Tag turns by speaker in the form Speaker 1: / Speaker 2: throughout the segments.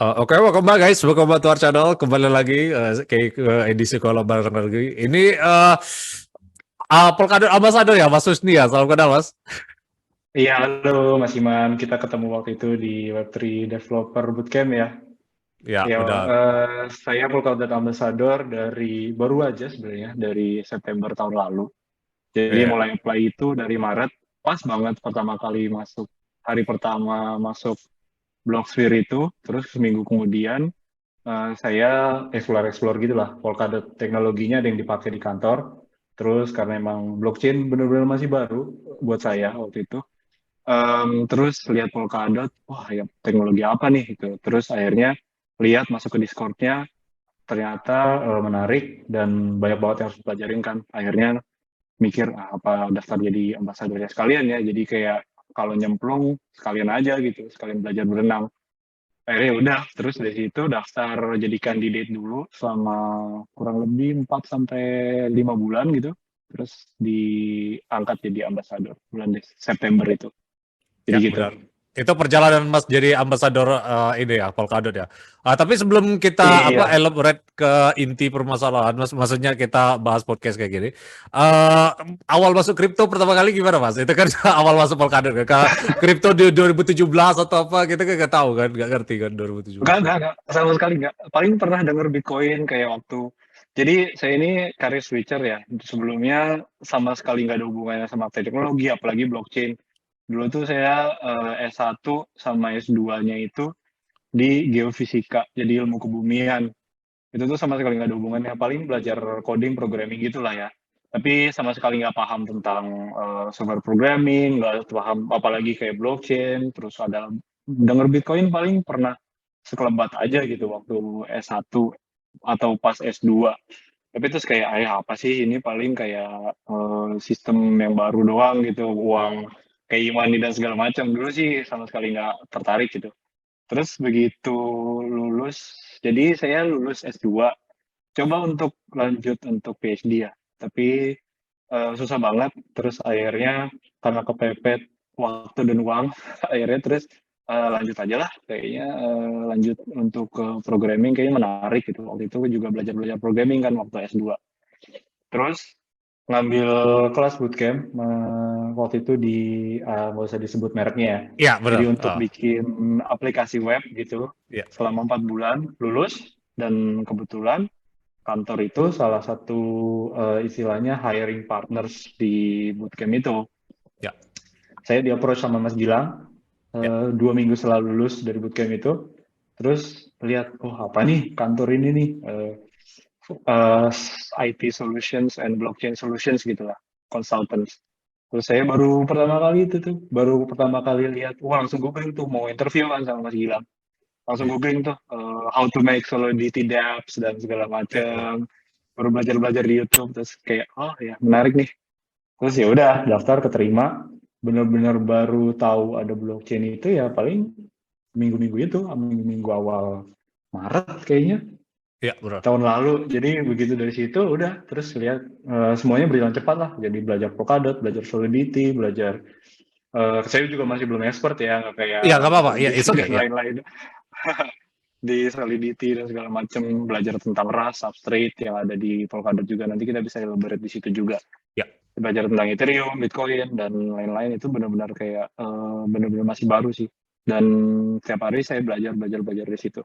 Speaker 1: Oke, welcome back guys, welcome back to our channel. Kembali lagi ke edisi Kolam bareng lagi. Ini Polkadot Ambassador ya, Mas Husni ya. Salam kenal Mas.
Speaker 2: Iya, halo Mas Iman. Kita ketemu waktu itu di Web3 Developer Bootcamp ya.
Speaker 1: Ya,
Speaker 2: Ya,
Speaker 1: benar.
Speaker 2: saya Polkadot Ambassador baru aja sebenarnya dari September tahun lalu. Jadi
Speaker 1: Ya,
Speaker 2: mulai apply itu dari Maret, pas banget pertama kali masuk, hari pertama masuk Blocksphere itu, terus seminggu kemudian saya explore-explore gitu lah, Polkadot teknologinya ada yang dipakai di kantor. Terus karena emang blockchain benar-benar masih baru buat saya waktu itu. Terus lihat Polkadot, wah ya teknologi apa nih gitu. Terus akhirnya lihat masuk ke Discord-nya, ternyata menarik dan banyak banget yang harus pelajarin kan. Akhirnya mikir apa daftar jadi ambasadornya sekalian ya. Jadi kayak kalau nyemplung sekalian aja gitu, sekalian belajar berenang. Akhirnya udah, terus dari situ daftar jadi kandidat dulu selama kurang lebih 4 sampai 5 bulan gitu. Terus diangkat jadi ambasador bulan September itu. Jadi
Speaker 1: ya
Speaker 2: gitu.
Speaker 1: benar. Itu perjalanan Mas jadi ambasador ini ya, Polkadot ya. Tapi sebelum kita
Speaker 2: Iya.
Speaker 1: elaborate ke inti permasalahan, maksudnya kita bahas podcast kayak gini. eh Awal masuk kripto pertama kali gimana Mas? Itu kan awal masuk Polkadot kan. Kripto di 2017 atau apa kita kan nggak tahu kan, nggak ngerti kan 2017.
Speaker 2: Enggak. Sama sekali enggak. Paling pernah denger Bitcoin kayak waktu. Jadi saya ini career switcher ya. Sebelumnya sama sekali nggak ada hubungannya sama teknologi, apalagi blockchain. Dulu tuh saya S1 sama S2-nya itu di geofisika, jadi ilmu kebumian. Itu tuh sama sekali nggak ada hubungannya. Paling belajar coding, programming gitulah ya. Tapi sama sekali nggak paham tentang software programming, nggak paham apalagi kayak blockchain, terus ada denger Bitcoin paling pernah sekelebat aja gitu waktu S1 atau pas S2. Tapi terus kayak, apa sih ini paling kayak sistem yang baru doang gitu, uang kayak e-money dan segala macam. Dulu sih sama sekali nggak tertarik gitu. Terus begitu lulus, jadi saya lulus S2, coba untuk lanjut untuk PhD ya, tapi susah banget. Terus akhirnya karena kepepet waktu dan uang, akhirnya terus lanjut aja lah, kayaknya lanjut untuk ke programming kayaknya menarik gitu. Waktu itu juga belajar-belajar programming kan waktu S2. Terus ngambil kelas bootcamp waktu itu di nggak usah disebut mereknya ya.
Speaker 1: Iya,
Speaker 2: Jadi
Speaker 1: benar.
Speaker 2: untuk bikin aplikasi web gitu
Speaker 1: Ya.
Speaker 2: selama 4 bulan lulus dan kebetulan kantor itu salah satu istilahnya hiring partners di bootcamp itu.
Speaker 1: Ya.
Speaker 2: Saya di-approach sama Mas Gilang
Speaker 1: Ya.
Speaker 2: 2 minggu setelah lulus dari bootcamp itu. Terus lihat, oh apa nih kantor ini nih, uh, IT solutions and blockchain solutions gitulah, consultants. Terus saya baru pertama kali itu tuh, baru pertama kali lihat, wah langsung googling tuh mau interview kan sama Mas Gilang. Langsung googling tuh how to make Solidity dApps dan segala
Speaker 1: Ya, benar.
Speaker 2: macam. Baru belajar-belajar di YouTube terus kayak oh ya menarik nih. Terus ya udah daftar keterima. Bener-bener baru tahu ada blockchain itu ya paling minggu-minggu itu, minggu-minggu awal Maret kayaknya
Speaker 1: Ya, benar.
Speaker 2: tahun lalu. Jadi begitu dari situ udah terus lihat semuanya berjalan cepat lah. Jadi belajar Polkadot, belajar Solidity, belajar saya juga masih belum expert ya, nggak kayak
Speaker 1: Iya, nggak
Speaker 2: Mas
Speaker 1: apa-apa. Ya,
Speaker 2: Andi
Speaker 1: it's okay.
Speaker 2: dan
Speaker 1: Ya.
Speaker 2: lain-lain. Di Solidity dan segala macam, belajar tentang Rust, Substrate yang ada di Polkadot juga. Nanti kita bisa elaborate di situ juga.
Speaker 1: Ya.
Speaker 2: Belajar tentang Ethereum, Bitcoin, dan lain-lain itu benar-benar kayak benar-benar masih baru sih. Dan setiap hari saya belajar di situ.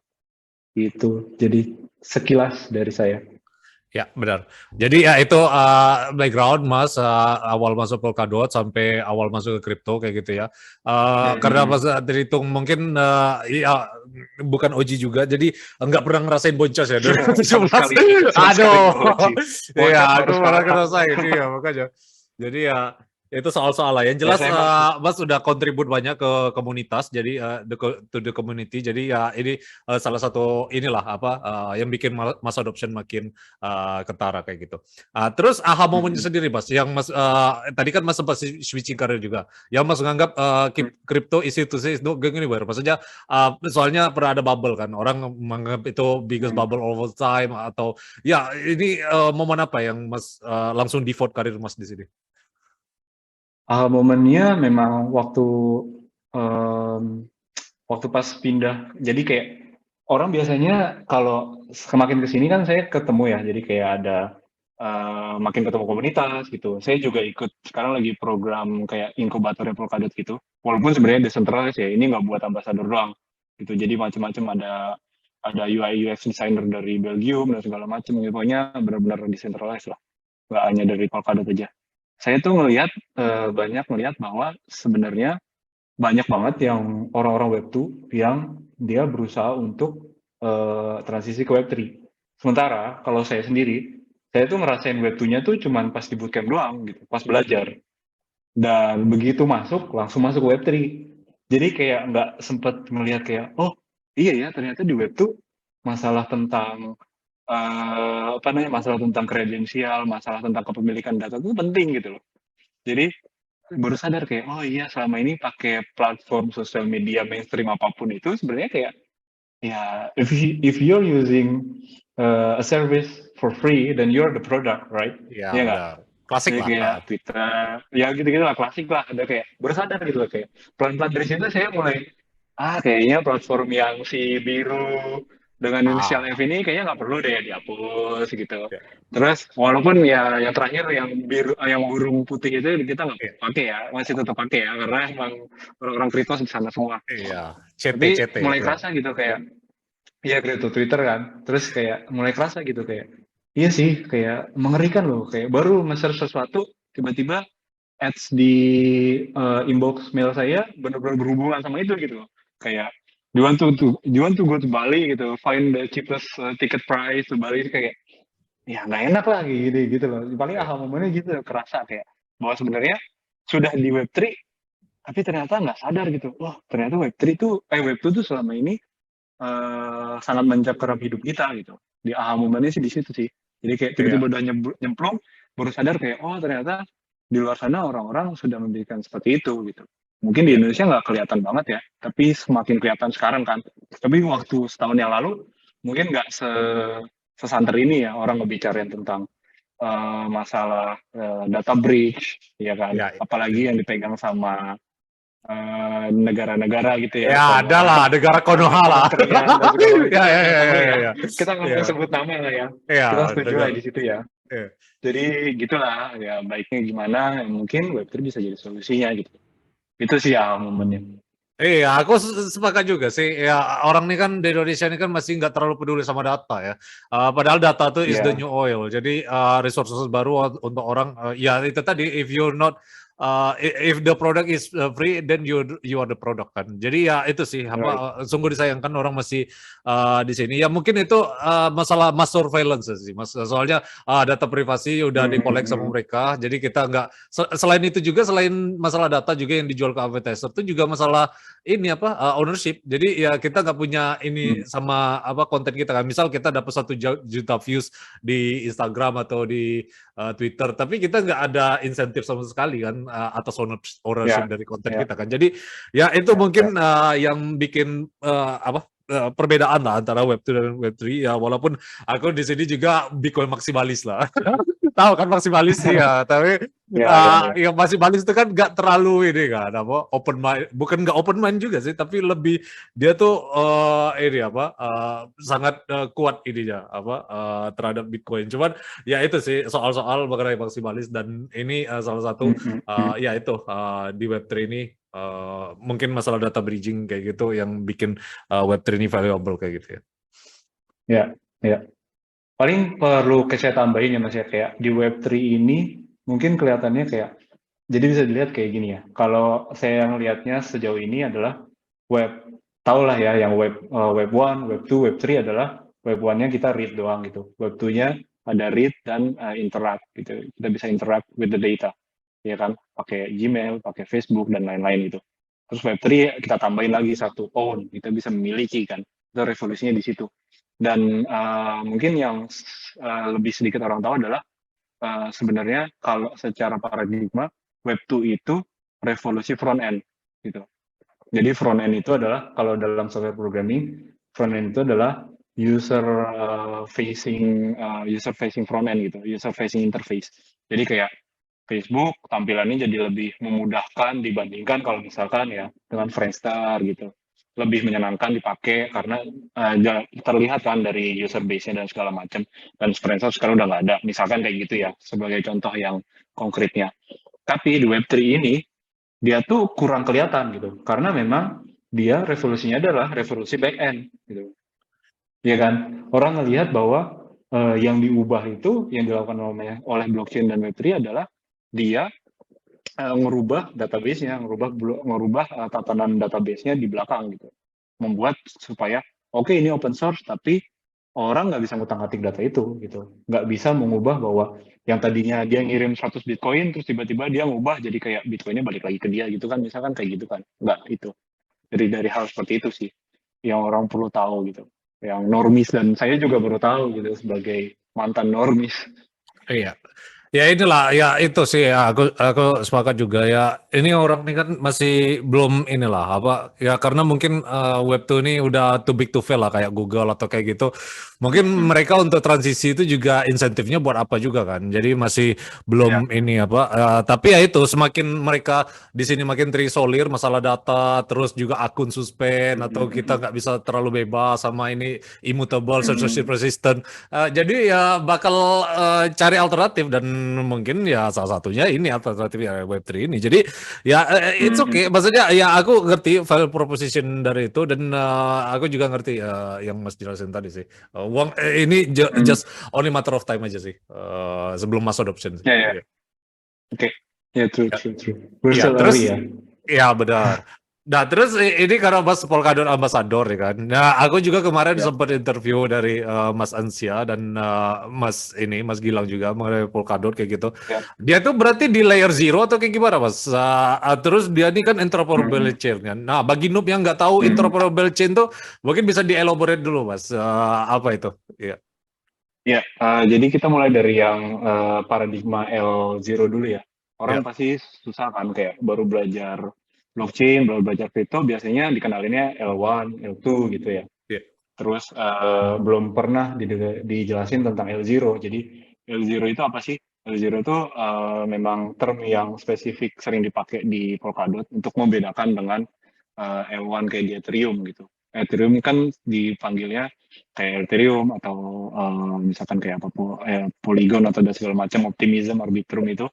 Speaker 2: Gitu. Jadi sekilas dari saya.
Speaker 1: Ya, benar. Jadi ya itu background Mas awal masuk Polkadot sampai awal masuk ke kripto kayak gitu ya. Karena Mas
Speaker 2: Hmm.
Speaker 1: terhitung mungkin ya bukan OG juga, jadi nggak pernah ngerasain boncos ya
Speaker 2: Sama
Speaker 1: 2017.
Speaker 2: sekali, sama sekali
Speaker 1: Aduh,
Speaker 2: nggak uji.
Speaker 1: iya
Speaker 2: Bocor
Speaker 1: aku
Speaker 2: baru
Speaker 1: pernah
Speaker 2: sekarang.
Speaker 1: ngerasain iya makanya. Jadi ya itu soal-soal lah. Yang
Speaker 2: Ya
Speaker 1: jelas
Speaker 2: saya masih.
Speaker 1: Mas sudah kontribut banyak ke komunitas, jadi to the community. Jadi ya ini salah satu inilah apa yang bikin Mas adoption makin kentara kayak gitu. Terus aha momennya
Speaker 2: Hmm.
Speaker 1: sendiri Mas, yang Mas tadi kan Mas sempat switching karir juga. Yang Mas menganggap crypto institusi itu gini baru. Maksudnya soalnya pernah ada bubble kan, orang menganggap itu biggest
Speaker 2: Hmm.
Speaker 1: bubble all the time atau ya ini momen apa yang Mas langsung default karir Mas di sini?
Speaker 2: Momennya memang waktu em, waktu pas pindah. Jadi kayak orang biasanya kalau semakin ke sini kan saya ketemu ya, jadi kayak ada makin ketemu komunitas gitu. Saya juga ikut sekarang lagi program kayak inkubatornya Polkadot gitu. Walaupun sebenarnya decentralized ya, ini nggak buat ambasador doang gitu. Jadi macam-macam ada UI UX designer dari Belgium dan segala macam. Ya, pokoknya benar-benar decentralized lah. Nggak hanya dari Polkadot aja. Saya tuh banyak ngelihat bahwa sebenarnya banyak banget yang orang-orang Web2 yang dia berusaha untuk transisi ke Web3. Sementara kalau saya sendiri, saya tuh ngerasain Web2-nya tuh cuman pas di bootcamp doang gitu, pas belajar. Dan begitu masuk, langsung masuk Web3. Jadi kayak nggak sempet melihat kayak, oh iya ya ternyata di Web2 masalah tentang apa namanya, masalah tentang kredensial, masalah tentang kepemilikan data itu penting gitu loh. Jadi baru sadar kayak, oh iya selama ini pakai platform sosial media mainstream apapun itu sebenarnya kayak, ya if you're using a service for free, then you're the product, right?
Speaker 1: Iya
Speaker 2: Iya nggak?
Speaker 1: benar. Klasik
Speaker 2: Jadi
Speaker 1: lah.
Speaker 2: kayak Twitter, ya gitu-gitu lah, klasik lah. Ada kayak baru sadar gitu loh, kayak pelan-pelan dari situ saya mulai, kayaknya platform yang si biru dengan inisial
Speaker 1: Ah,
Speaker 2: F ini kayaknya nggak perlu deh dihapus gitu.
Speaker 1: ya,
Speaker 2: Terus walaupun ya yang terakhir yang biru, yang burung putih itu kita nggak
Speaker 1: ya.
Speaker 2: pakai ya, masih tetap pakai ya karena emang orang-orang kripto di sana semua.
Speaker 1: Iya, CT
Speaker 2: Tapi
Speaker 1: CT
Speaker 2: mulai
Speaker 1: ya.
Speaker 2: kerasa gitu kayak, iya kripto Twitter kan, terus kayak mulai kerasa gitu kayak, iya sih kayak mengerikan loh, kayak baru nge-search sesuatu tiba-tiba ads di inbox mail saya benar-benar berhubungan sama itu gitu loh. Kayak you want to go to Bali gitu, find the cheapest ticket price to Bali, kayak ya nggak enak lah gitu gitu loh. Paling
Speaker 1: Oke.
Speaker 2: aha momennya gitu kerasa kayak bahwa sebenarnya sudah di Web3 tapi ternyata nggak sadar gitu. Wah, ternyata Web2 tuh selama ini sangat mencakar hidup kita gitu. Di aha momennya sih di situ sih. Jadi kayak
Speaker 1: Iya,
Speaker 2: tiba-tiba udah nyemplung, baru sadar kayak, oh ternyata di luar sana orang-orang sudah memberikan seperti itu gitu. Mungkin di
Speaker 1: iya,
Speaker 2: Indonesia nggak kelihatan banget ya, tapi semakin kelihatan sekarang kan. Tapi waktu setahun yang lalu, mungkin nggak sesanter ini ya orang ngebicarain tentang masalah data breach, ya kan.
Speaker 1: iya.
Speaker 2: Apalagi yang dipegang sama negara-negara gitu ya,
Speaker 1: Ya, ada
Speaker 2: sama
Speaker 1: lah negara Konoha lah.
Speaker 2: kementerian dan segala macam,
Speaker 1: Ya,
Speaker 2: kita
Speaker 1: ya,
Speaker 2: nggak
Speaker 1: ya,
Speaker 2: perlu
Speaker 1: ya,
Speaker 2: ya,
Speaker 1: ya.
Speaker 2: kita nggak
Speaker 1: Ya,
Speaker 2: perlu sebut nama lah ya,
Speaker 1: ya,
Speaker 2: kita setuju lah
Speaker 1: negara.
Speaker 2: di situ ya.
Speaker 1: Ya.
Speaker 2: Jadi gitulah ya, baiknya gimana mungkin Web3 bisa jadi solusinya gitu. Itu sih ya momennya.
Speaker 1: Iya, aku sepakat juga sih. Ya, orang ini kan di Indonesia ini kan masih nggak terlalu peduli sama data ya. Padahal data itu is the
Speaker 2: Iya.
Speaker 1: new oil. Jadi resources baru untuk orang. Ya itu tadi, if you're not, if the product is free, then you are the product kan. Jadi ya itu sih
Speaker 2: Right.
Speaker 1: apa, sungguh disayangkan orang masih di sini. Ya mungkin itu masalah mass surveillance sih, mas. Soalnya data privasi udah dikolek sama
Speaker 2: Hmm.
Speaker 1: mereka. Jadi kita nggak. Selain itu juga, selain masalah data juga yang dijual ke advertiser itu juga masalah ini apa, ownership. Jadi ya kita nggak punya ini
Speaker 2: Hmm.
Speaker 1: sama apa konten kita kan. Misal kita dapat 1 juta views di Instagram atau di Twitter, tapi kita nggak ada insentif sama sekali kan atas ownership
Speaker 2: Ya,
Speaker 1: dari konten
Speaker 2: ya,
Speaker 1: kita kan. Jadi ya itu
Speaker 2: ya, ya.
Speaker 1: mungkin yang bikin apa, perbedaan lah antara Web2 dan Web3 ya, walaupun aku di sini juga Bitcoin maksimalis lah. Tahu kan maksimalis sih ya, tapi
Speaker 2: Ya, ya, ya.
Speaker 1: yang maksimalis itu kan nggak terlalu ini kan apa, open mind, bukan nggak open mind juga sih, tapi lebih dia tuh ini apa, sangat kuat ininya apa, terhadap Bitcoin. Cuman ya itu sih soal-soal mengenai maksimalis, dan ini salah satu
Speaker 2: Hmm, hmm, hmm.
Speaker 1: ya itu di Web3 ini mungkin masalah data bridging kayak gitu yang bikin Web3 ini valuable kayak gitu ya.
Speaker 2: Ya, ya. Paling perlu saya tambahin ya Mas ya, kayak di Web3 ini mungkin kelihatannya kayak, jadi bisa dilihat kayak gini ya. Kalau saya ngelihatnya sejauh ini adalah web, tahulah ya yang web 1, web 2, web 3 adalah web 1-nya kita read doang gitu. Web 2-nya ada read dan interact gitu. Kita bisa interact with the data. Ya kan? Pakai Gmail, pakai Facebook dan lain-lain gitu. Terus web 3 kita tambahin lagi satu own, kita bisa memiliki kan. Itu revolusinya di situ. Dan mungkin yang lebih sedikit orang tahu adalah sebenarnya kalau secara paradigma Web 2 itu revolusi front end gitu. Jadi front end itu adalah kalau dalam software programming, front end itu adalah user facing front end gitu, user facing interface. Jadi kayak Facebook tampilannya jadi lebih memudahkan dibandingkan kalau misalkan ya dengan Friendster gitu. lebih menyenangkan dipakai karena terlihat kan dari user base-nya dan segala macam, dan Spreadshirt sekarang udah nggak ada, misalkan kayak gitu ya, sebagai contoh yang konkretnya. Tapi di Web3 ini dia tuh kurang kelihatan gitu, karena memang dia revolusinya adalah revolusi back end gitu, ya kan? Orang ngelihat bahwa yang diubah itu, yang dilakukan oleh blockchain dan Web3 adalah dia ngerubah database-nya, ngerubah tatanan database-nya di belakang gitu. Membuat supaya oke, ini open source, tapi orang nggak bisa ngutang-ngatik data itu gitu. Nggak bisa mengubah bahwa yang tadinya dia ngirim 100 Bitcoin terus tiba-tiba dia ngubah jadi kayak Bitcoin-nya balik lagi ke dia gitu kan, misalkan kayak gitu kan. Nggak itu. Dari hal seperti itu sih yang orang perlu tahu gitu. Yang normis, dan saya juga baru tahu gitu sebagai mantan normis.
Speaker 1: Iya. Ya inilah, ya itu sih ya, aku sepakat juga ya. Ini orang ini kan masih belum inilah apa ya, karena mungkin Web2 ini udah too big to fail lah kayak Google atau kayak gitu. Mungkin mereka untuk transisi itu juga insentifnya buat apa juga kan. Jadi masih
Speaker 2: Ya.
Speaker 1: belum ini apa. Tapi ya itu semakin mereka di sini makin terisolir masalah data, terus juga akun suspend atau kita nggak bisa terlalu bebas sama ini immutable, censorship resistant. Jadi ya bakal cari alternatif dan mungkin ya salah satunya ini alternatif ya Web3 ini. Jadi ya it's okay. Maksudnya ya aku ngerti value proposition dari itu dan aku juga ngerti yang Mas jelasin tadi sih. Uang ini just only matter of time aja sih sebelum mass adoption sih.
Speaker 2: Ya, ya.
Speaker 1: Iya.
Speaker 2: Oke. Ya, true. We're
Speaker 1: Iya,
Speaker 2: still
Speaker 1: terus
Speaker 2: early ya.
Speaker 1: ya benar. Nah, terus ini karena Mas Polkadot Ambassador ya kan. Nah, aku juga kemarin
Speaker 2: Ya.
Speaker 1: sempat interview dari Mas Ansia dan Mas Gilang juga mengenai Polkadot kayak gitu.
Speaker 2: Ya.
Speaker 1: Dia tuh berarti di layer zero atau kayak gimana, Mas? Terus dia ini kan interoperable chain kan. Nah, bagi noob yang nggak tahu interoperable chain tuh mungkin bisa dielaborate dulu, Mas. Apa itu? Iya.
Speaker 2: Ya, jadi kita mulai dari yang paradigma L0 dulu ya.
Speaker 1: Ya.
Speaker 2: Orang pasti susah kan, kayak baru belajar blockchain, baru belajar crypto, biasanya dikenalinnya L1, L2 gitu ya.
Speaker 1: Ya.
Speaker 2: Terus belum pernah dijelasin tentang L0. Jadi L0 itu apa sih? L0 itu memang term yang spesifik sering dipakai di Polkadot untuk membedakan dengan L1 kayak di Ethereum gitu. Ethereum kan dipanggilnya kayak Ethereum atau misalkan kayak apa Polygon atau dan segala macam, Optimism, Arbitrum itu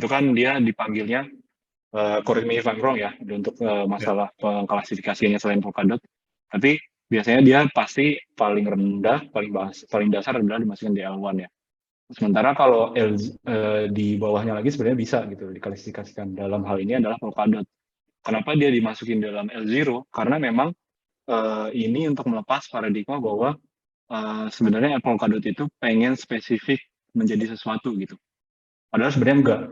Speaker 2: kan dia dipanggilnya correct me if I'm wrong ya untuk
Speaker 1: Ya.
Speaker 2: masalah pengklasifikasinya selain Polkadot. Tapi biasanya dia pasti paling rendah, paling dasar adalah dimasukin di L1 ya. Sementara kalau di bawahnya lagi sebenarnya bisa gitu diklasifikasikan. Dalam hal ini adalah Polkadot. Kenapa dia dimasukin dalam L0? Karena memang ini untuk melepas paradigma bahwa sebenarnya Polkadot itu pengen spesifik menjadi sesuatu gitu. Padahal sebenarnya enggak.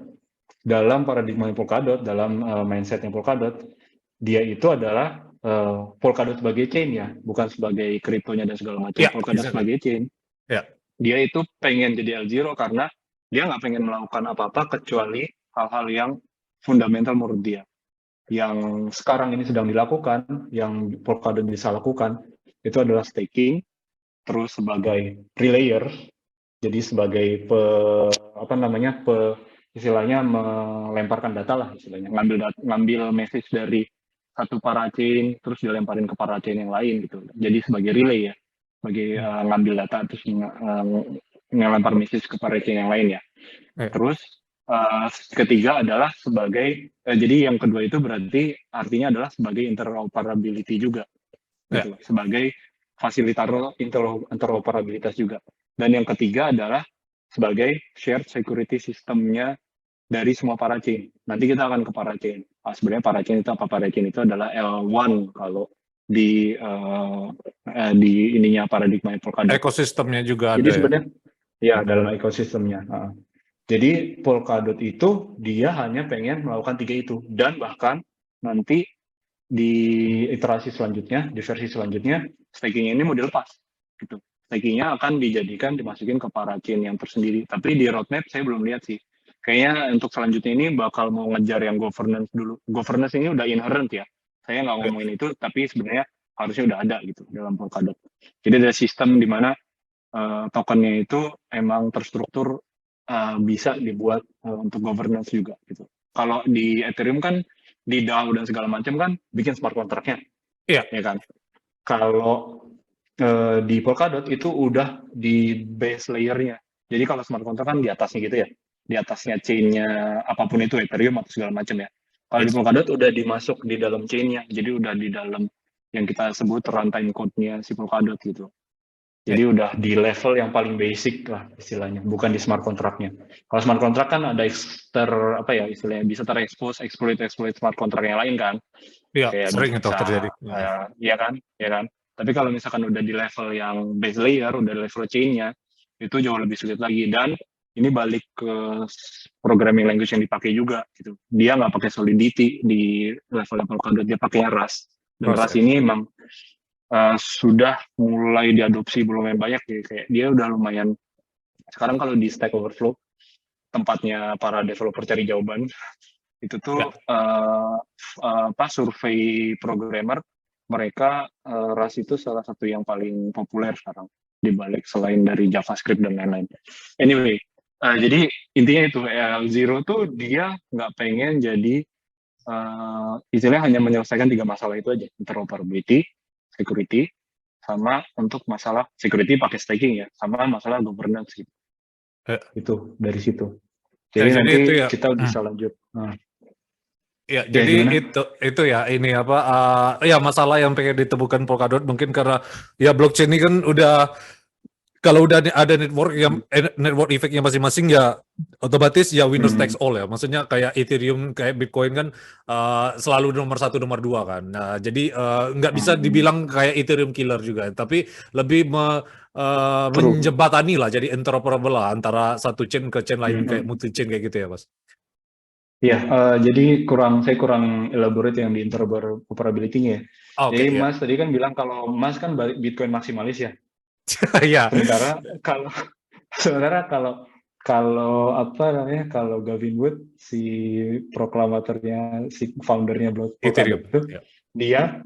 Speaker 2: Dalam paradigma Polkadot, dalam mindsetnya Polkadot, dia itu adalah Polkadot sebagai chain ya, bukan sebagai kriptonya dan segala macam.
Speaker 1: Ya,
Speaker 2: Polkadot
Speaker 1: exactly.
Speaker 2: sebagai chain.
Speaker 1: Ya.
Speaker 2: Dia itu pengen jadi L0 karena dia nggak pengen melakukan apa-apa kecuali hal-hal yang fundamental menurut dia. Yang sekarang ini sedang dilakukan, yang Polkadot bisa lakukan, itu adalah staking, terus sebagai relayer, jadi sebagai istilahnya melemparkan data lah istilahnya, ngambil message dari satu parachain terus dilemparin ke parachain yang lain gitu. Jadi sebagai relay ya, sebagai ngambil data terus ngelempar message ke parachain yang lain ya. Terus ketiga adalah sebagai jadi yang kedua itu berarti artinya adalah sebagai interoperability juga gitu, sebagai fasilitator interoperabilitas juga. Dan yang ketiga adalah sebagai shared security systemnya dari semua parachain. Nanti kita akan ke parachain. Sebenarnya parachain itu apa? Parachain itu adalah L1 kalau di ininya paradigma Polkadot.
Speaker 1: Ekosistemnya juga
Speaker 2: Jadi
Speaker 1: ada ya.
Speaker 2: sebenarnya ya dalam ekosistemnya. Jadi Polkadot itu dia hanya pengen melakukan 3 itu, dan bahkan nanti di iterasi selanjutnya, di versi selanjutnya, staking ini mau dilepas gitu. Stakingnya akan dimasukin ke parachain yang tersendiri. Tapi di roadmap saya belum lihat sih. Kayaknya untuk selanjutnya ini bakal mau ngejar yang governance dulu. Governance ini udah inherent ya. Saya nggak ngomongin itu, tapi sebenarnya harusnya udah ada gitu dalam Polkadot. Jadi ada sistem di mana tokennya itu emang terstruktur bisa dibuat untuk governance juga gitu. Kalau di Ethereum kan di DAO dan segala macam kan bikin smart contract-nya.
Speaker 1: Iya.
Speaker 2: ya kan? Kalau di Polkadot itu udah di base layer-nya. Jadi kalau smart contract kan di atasnya gitu ya, di atasnya chain-nya apapun itu Ethereum atau segala macam ya. Kalau di
Speaker 1: Yes.
Speaker 2: Polkadot udah dimasuk di dalam chain-nya, jadi udah di dalam yang kita sebut runtime code-nya si Polkadot gitu.
Speaker 1: Ya.
Speaker 2: Jadi udah di level yang paling basic lah istilahnya, bukan di smart contract-nya. Kalau smart contract kan ada apa ya istilahnya, bisa terekspos, exploit smart contract yang lain kan.
Speaker 1: Iya,
Speaker 2: Kayak
Speaker 1: sering itu
Speaker 2: bisa,
Speaker 1: terjadi.
Speaker 2: ya kan, ya kan. Tapi kalau misalkan udah di level yang base layer, udah level chain-nya, itu jauh lebih sulit lagi. Dan ini balik ke programming language yang dipakai juga gitu. Dia nggak pakai Solidity di level Polkadot, dia pakai Rust. Dan Rust
Speaker 1: Proses.
Speaker 2: ini emang sudah mulai diadopsi lumayan banyak ya. Kayak dia udah lumayan. Sekarang kalau di Stack Overflow, tempatnya para developer cari jawaban, itu
Speaker 1: Ya.
Speaker 2: tuh pas survei programmer, mereka Rust itu salah satu yang paling populer sekarang dibalik selain dari JavaScript dan lain-lain. Anyway, jadi intinya itu L0 tuh dia nggak pengen jadi istilahnya hanya menyelesaikan 3 masalah itu aja, interoperability, security, sama untuk masalah security pakai staking ya, sama masalah governance gitu.
Speaker 1: Ya.
Speaker 2: Itu dari situ.
Speaker 1: Ya,
Speaker 2: Jadi
Speaker 1: jadi
Speaker 2: nanti
Speaker 1: itu ya.
Speaker 2: kita bisa lanjut.
Speaker 1: Ya,
Speaker 2: Ya
Speaker 1: jadi
Speaker 2: gimana?
Speaker 1: itu ya ini apa ya masalah yang pengen ditemukan Polkadot mungkin karena ya blockchain ini kan udah kalau udah ada network yang network effect-nya masing-masing ya otomatis ya winners takes all ya. Maksudnya kayak Ethereum kayak Bitcoin kan selalu nomor 1 nomor 2 kan. Nah, jadi nggak bisa dibilang kayak Ethereum killer juga, tapi lebih
Speaker 2: True.
Speaker 1: menjembatani lah jadi interoperable lah antara satu chain ke chain lain kayak multi chain kayak gitu ya, Mas.
Speaker 2: Iya, jadi saya kurang elaborate yang di interoperability-nya ya.
Speaker 1: Oke,
Speaker 2: Jadi
Speaker 1: ya.
Speaker 2: Mas tadi kan bilang kalau Mas kan Bitcoin maksimalis ya.
Speaker 1: Ya.
Speaker 2: Sementara kalau sementara kalau apa namanya, kalau Gavin Wood si proklamatornya, si foundernya Polkadot
Speaker 1: Ethereum.
Speaker 2: itu,
Speaker 1: Ya.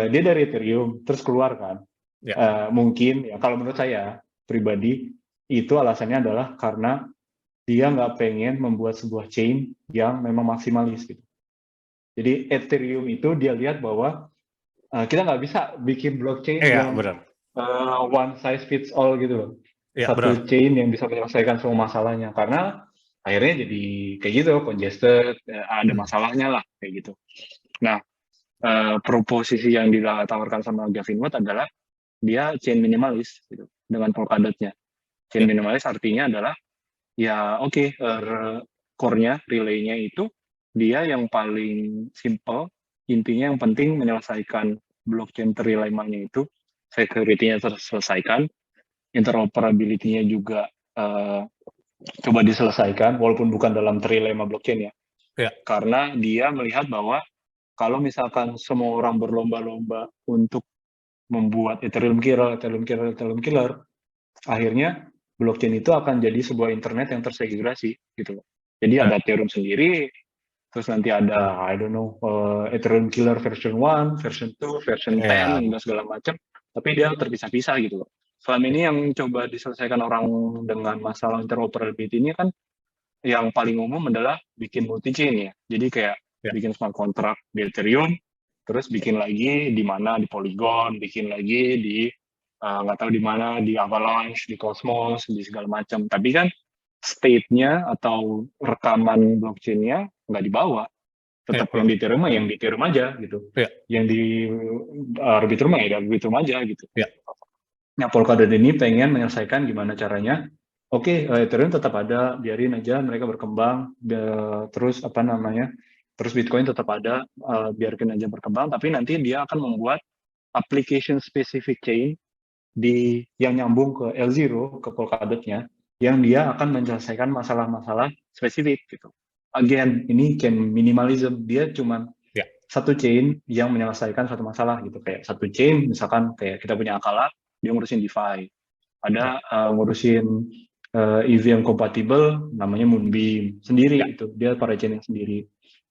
Speaker 2: dia dari Ethereum terus keluar kan.
Speaker 1: Ya.
Speaker 2: Mungkin ya kalau menurut saya pribadi itu alasannya adalah karena dia nggak pengen membuat sebuah chain yang memang maksimalis gitu. Jadi Ethereum itu dia lihat bahwa kita nggak bisa bikin blockchain
Speaker 1: Iya,
Speaker 2: yang
Speaker 1: benar.
Speaker 2: one size fits all gitu loh.
Speaker 1: Iya, benar.
Speaker 2: Satu chain yang bisa menyelesaikan semua masalahnya. Karena akhirnya jadi kayak gitu, congested, ada masalahnya lah kayak gitu. Nah, proposisi yang ditawarkan sama Gavin Wood adalah dia chain minimalis gitu, dengan Polkadot-nya. Chain
Speaker 1: Ya.
Speaker 2: minimalis artinya adalah ya oke, core-nya, relay-nya itu dia yang paling simple, intinya yang penting menyelesaikan blockchain terrelay-nya itu, security-nya terselesaikan, interoperability-nya juga coba diselesaikan, walaupun bukan dalam terrelay blockchain ya.
Speaker 1: Ya.
Speaker 2: Karena dia melihat bahwa kalau misalkan semua orang berlomba-lomba untuk membuat Ethereum killer, akhirnya blockchain itu akan jadi sebuah internet yang tersegregasi gitu. Jadi
Speaker 1: Ya.
Speaker 2: ada Ethereum sendiri, terus nanti ada I don't know Ethereum killer version 1, version 2, version 10
Speaker 1: Ya.
Speaker 2: dan segala macam, tapi dia terpisah-pisah gitu loh. Selama ini yang coba diselesaikan orang dengan masalah interoperability ini kan yang paling umum adalah bikin multi chain ya. Jadi kayak
Speaker 1: Ya.
Speaker 2: bikin smart contract di Ethereum, terus bikin lagi di mana di Polygon, bikin lagi di nggak tahu di mana, di Avalanche, di Cosmos, di segala macam. Tapi kan state-nya atau rekaman blockchain-nya nggak dibawa. Tetap
Speaker 1: Ya.
Speaker 2: yang di Ethereum yang di Ethereum aja gitu.
Speaker 1: Ya.
Speaker 2: Yang di Arbitrum ya di Arbitrum aja gitu.
Speaker 1: Ya.
Speaker 2: Nah, Polkadot ini pengen menyelesaikan gimana caranya. Oke, Ethereum tetap ada, biarin aja mereka berkembang. Terus apa namanya? Terus Bitcoin tetap ada, biarkan aja berkembang. Tapi nanti dia akan membuat application specific chain yang nyambung ke L0, ke Polkadot-nya, yang dia akan menyelesaikan masalah-masalah spesifik gitu. Again, ini chain minimalism, dia cuma
Speaker 1: Ya.
Speaker 2: satu chain yang menyelesaikan satu masalah gitu. Kayak satu chain, misalkan kayak kita punya Akala, dia ngurusin DeFi. Ada ngurusin EVM compatible, namanya Moonbeam sendiri itu, dia para chain yang sendiri.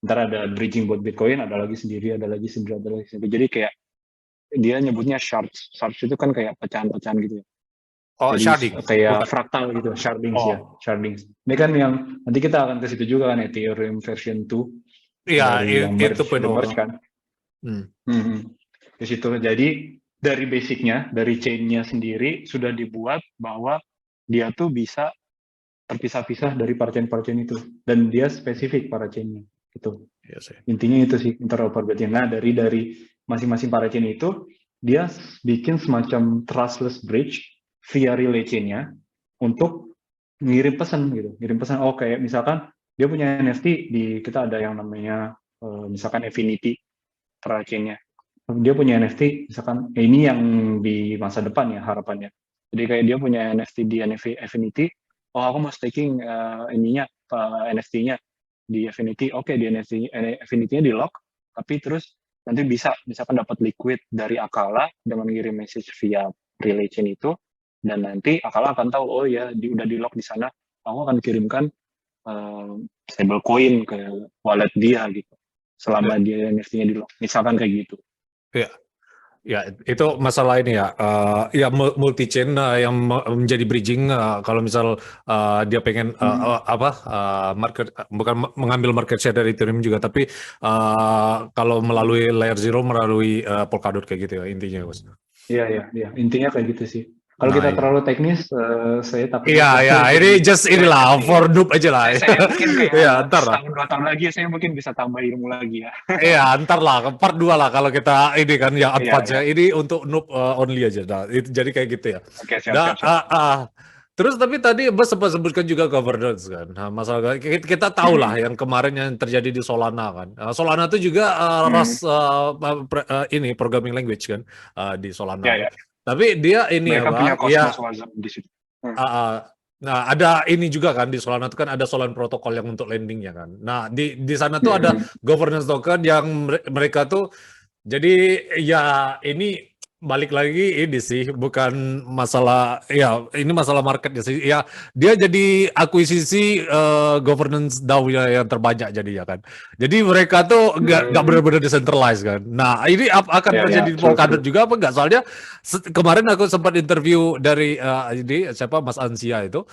Speaker 2: Ntar ada bridging buat Bitcoin, ada lagi sendiri, ada lagi sendiri, ada lagi sendiri. Jadi kayak dia nyebutnya shards. Shards itu kan kayak pecahan-pecahan gitu ya.
Speaker 1: Oh,
Speaker 2: Jadi
Speaker 1: sharding.
Speaker 2: kayak
Speaker 1: Bukan.
Speaker 2: fraktal gitu, shardings ya,
Speaker 1: Oh.
Speaker 2: shardings. Ini kan yang nanti kita akan ke situ juga kan, Ethereum version 2
Speaker 1: Iya,
Speaker 2: dari yang
Speaker 1: itu
Speaker 2: merge
Speaker 1: penuh.
Speaker 2: kan. di situ. Jadi dari basicnya, dari chain-nya sendiri sudah dibuat bahwa dia tuh bisa terpisah-pisah dari parachain itu, dan dia spesifik parachain-nya gitu.
Speaker 1: Iya sih.
Speaker 2: Intinya itu sih interoperability. Nah, dari masing-masing parachain itu dia bikin semacam trustless bridge via relay chain-nya untuk ngirim pesan gitu. Ngirim pesan, oh kayak misalkan dia punya NFT, di kita ada yang namanya misalkan Affinity parachain-nya. Dia punya NFT misalkan ini yang di masa depan ya harapannya. Jadi kayak dia punya NFT di Affinity, oh aku mau staking NFT-nya di Affinity, oke, di Affinity-nya di lock, tapi terus nanti bisa misalkan dapat liquid dari Akala dengan ngirim message via relay chain itu, dan nanti Akala akan tahu, oh ya udah di lock di sana, aku akan kirimkan stable coin ke wallet dia gitu selama dia NFT-nya di lock, misalkan kayak gitu.
Speaker 1: Iya. Ya, itu masalah ini ya, ya multi chain yang menjadi bridging kalau misal dia pengen market, bukan mengambil market share dari Ethereum juga, tapi kalau melalui layer zero, melalui Polkadot kayak gitu ya intinya, Mas.
Speaker 2: Iya, intinya kayak gitu sih. Kalau
Speaker 1: Nah,
Speaker 2: kita
Speaker 1: iya.
Speaker 2: terlalu teknis, saya
Speaker 1: Iya,
Speaker 2: takutnya
Speaker 1: ya,
Speaker 2: jadi
Speaker 1: ini just
Speaker 2: melenceng
Speaker 1: inilah
Speaker 2: nih.
Speaker 1: for noob aja lah.
Speaker 2: Saya mungkin
Speaker 1: Iya,
Speaker 2: kayak
Speaker 1: ntar lah.
Speaker 2: setahun 2 tahun lagi saya mungkin bisa tambah ilmu lagi ya.
Speaker 1: Iya, ntar lah, part 2 lah kalau kita ini kan yang
Speaker 2: Iya,
Speaker 1: advance ya. Ini untuk noob only aja. Nah, itu jadi kayak gitu ya.
Speaker 2: Oke, siap,
Speaker 1: Nah,
Speaker 2: siap, siap.
Speaker 1: terus tapi tadi Bas sempat sebutkan juga governance kan. Nah, masalah kita tahu lah yang kemarin yang terjadi di Solana kan. Solana itu juga ini programming language kan di Solana
Speaker 2: Ya,
Speaker 1: kan.
Speaker 2: ya.
Speaker 1: Tapi dia ini
Speaker 2: Mereka punya
Speaker 1: apa?
Speaker 2: Cosmos
Speaker 1: Ya,
Speaker 2: Wasm di situ.
Speaker 1: ah, ah. Nah, ada ini juga kan di Solana itu kan ada Solana protokol yang untuk landingnya kan. Nah, di sana tuh ada governance token yang mereka tuh jadi ya ini balik lagi ini sih bukan masalah ya ini masalah marketnya sih ya dia jadi akuisisi governance DAO yang terbanyak jadinya kan. Jadi mereka tuh nggak benar-benar decentralized kan. Nah ini akan
Speaker 2: Ya,
Speaker 1: terjadi di
Speaker 2: true,
Speaker 1: Polkadot
Speaker 2: true.
Speaker 1: juga apa enggak? Soalnya kemarin aku sempat interview dari ini siapa Mas Ansia itu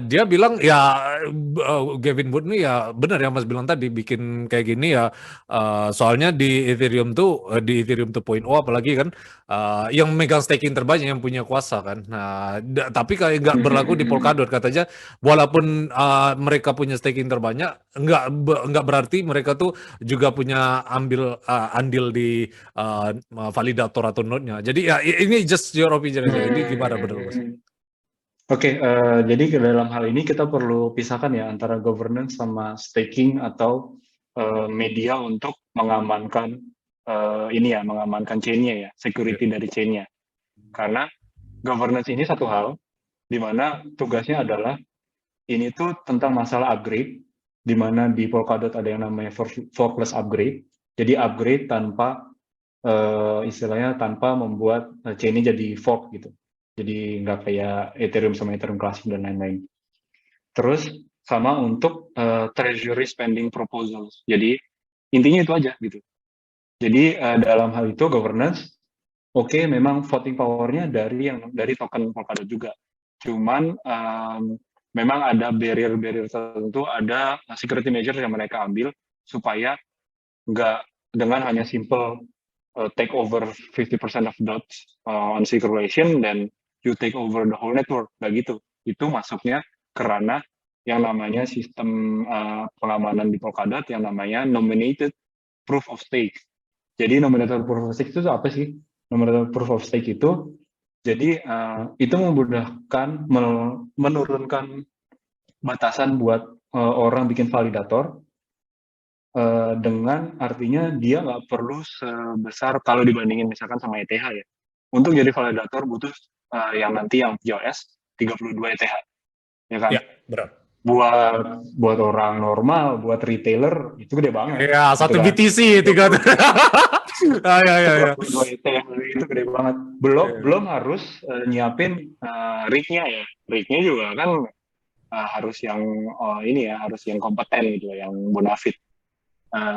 Speaker 1: dia bilang ya Gavin Wood nih ya benar yang Mas bilang tadi bikin kayak gini ya soalnya di Ethereum 2.0 apalagi kan yang megang staking terbanyak yang punya kuasa kan. Nah, tapi kayak nggak berlaku di Polkadot katanya walaupun mereka punya staking terbanyak nggak berarti mereka tuh juga punya andil di validator atau node-nya. Jadi ya ini just your opinion aja. Ini gimana benar Mas?
Speaker 2: Oke, jadi dalam hal ini kita perlu pisahkan ya antara governance sama staking atau media untuk mengamankan mengamankan chain-nya ya, security dari chain-nya. Karena governance ini satu hal, di mana tugasnya adalah ini tuh tentang masalah upgrade, di mana di Polkadot ada yang namanya forkless upgrade. Jadi upgrade tanpa istilahnya tanpa membuat chain-nya jadi fork gitu. Jadi nggak kayak Ethereum sama Ethereum Classic dan lain-lain. Terus sama untuk treasury spending proposals. Jadi intinya itu aja gitu. Jadi dalam hal itu governance, oke, memang voting power-nya dari token Polkadot juga. Cuman memang ada barrier-barrier tertentu, ada security measures yang mereka ambil supaya nggak dengan hanya simple take over 50% of dots on circulation dan you take over the whole network, nggak gitu. Itu masuknya karena yang namanya sistem pengamanan di Polkadot yang namanya nominated proof of stake. Jadi nominated proof of stake itu apa sih? Nominated proof of stake itu jadi itu memudahkan menurunkan batasan buat orang bikin validator dengan artinya dia nggak perlu sebesar kalau dibandingin misalkan sama ETH ya. Untuk jadi validator butuh yang nanti yang POS 32 ETH, ya kan?
Speaker 1: Ya, benar.
Speaker 2: Buat orang normal, buat retailer itu gede banget.
Speaker 1: Ya,
Speaker 2: Gitu
Speaker 1: satu
Speaker 2: kan?
Speaker 1: BTC tiga. Ya.
Speaker 2: 32 ETH itu gede banget. Belum harus nyiapin rig-nya ya. Rig-nya juga kan harus yang ini ya, harus yang kompeten gitu, yang bonafide.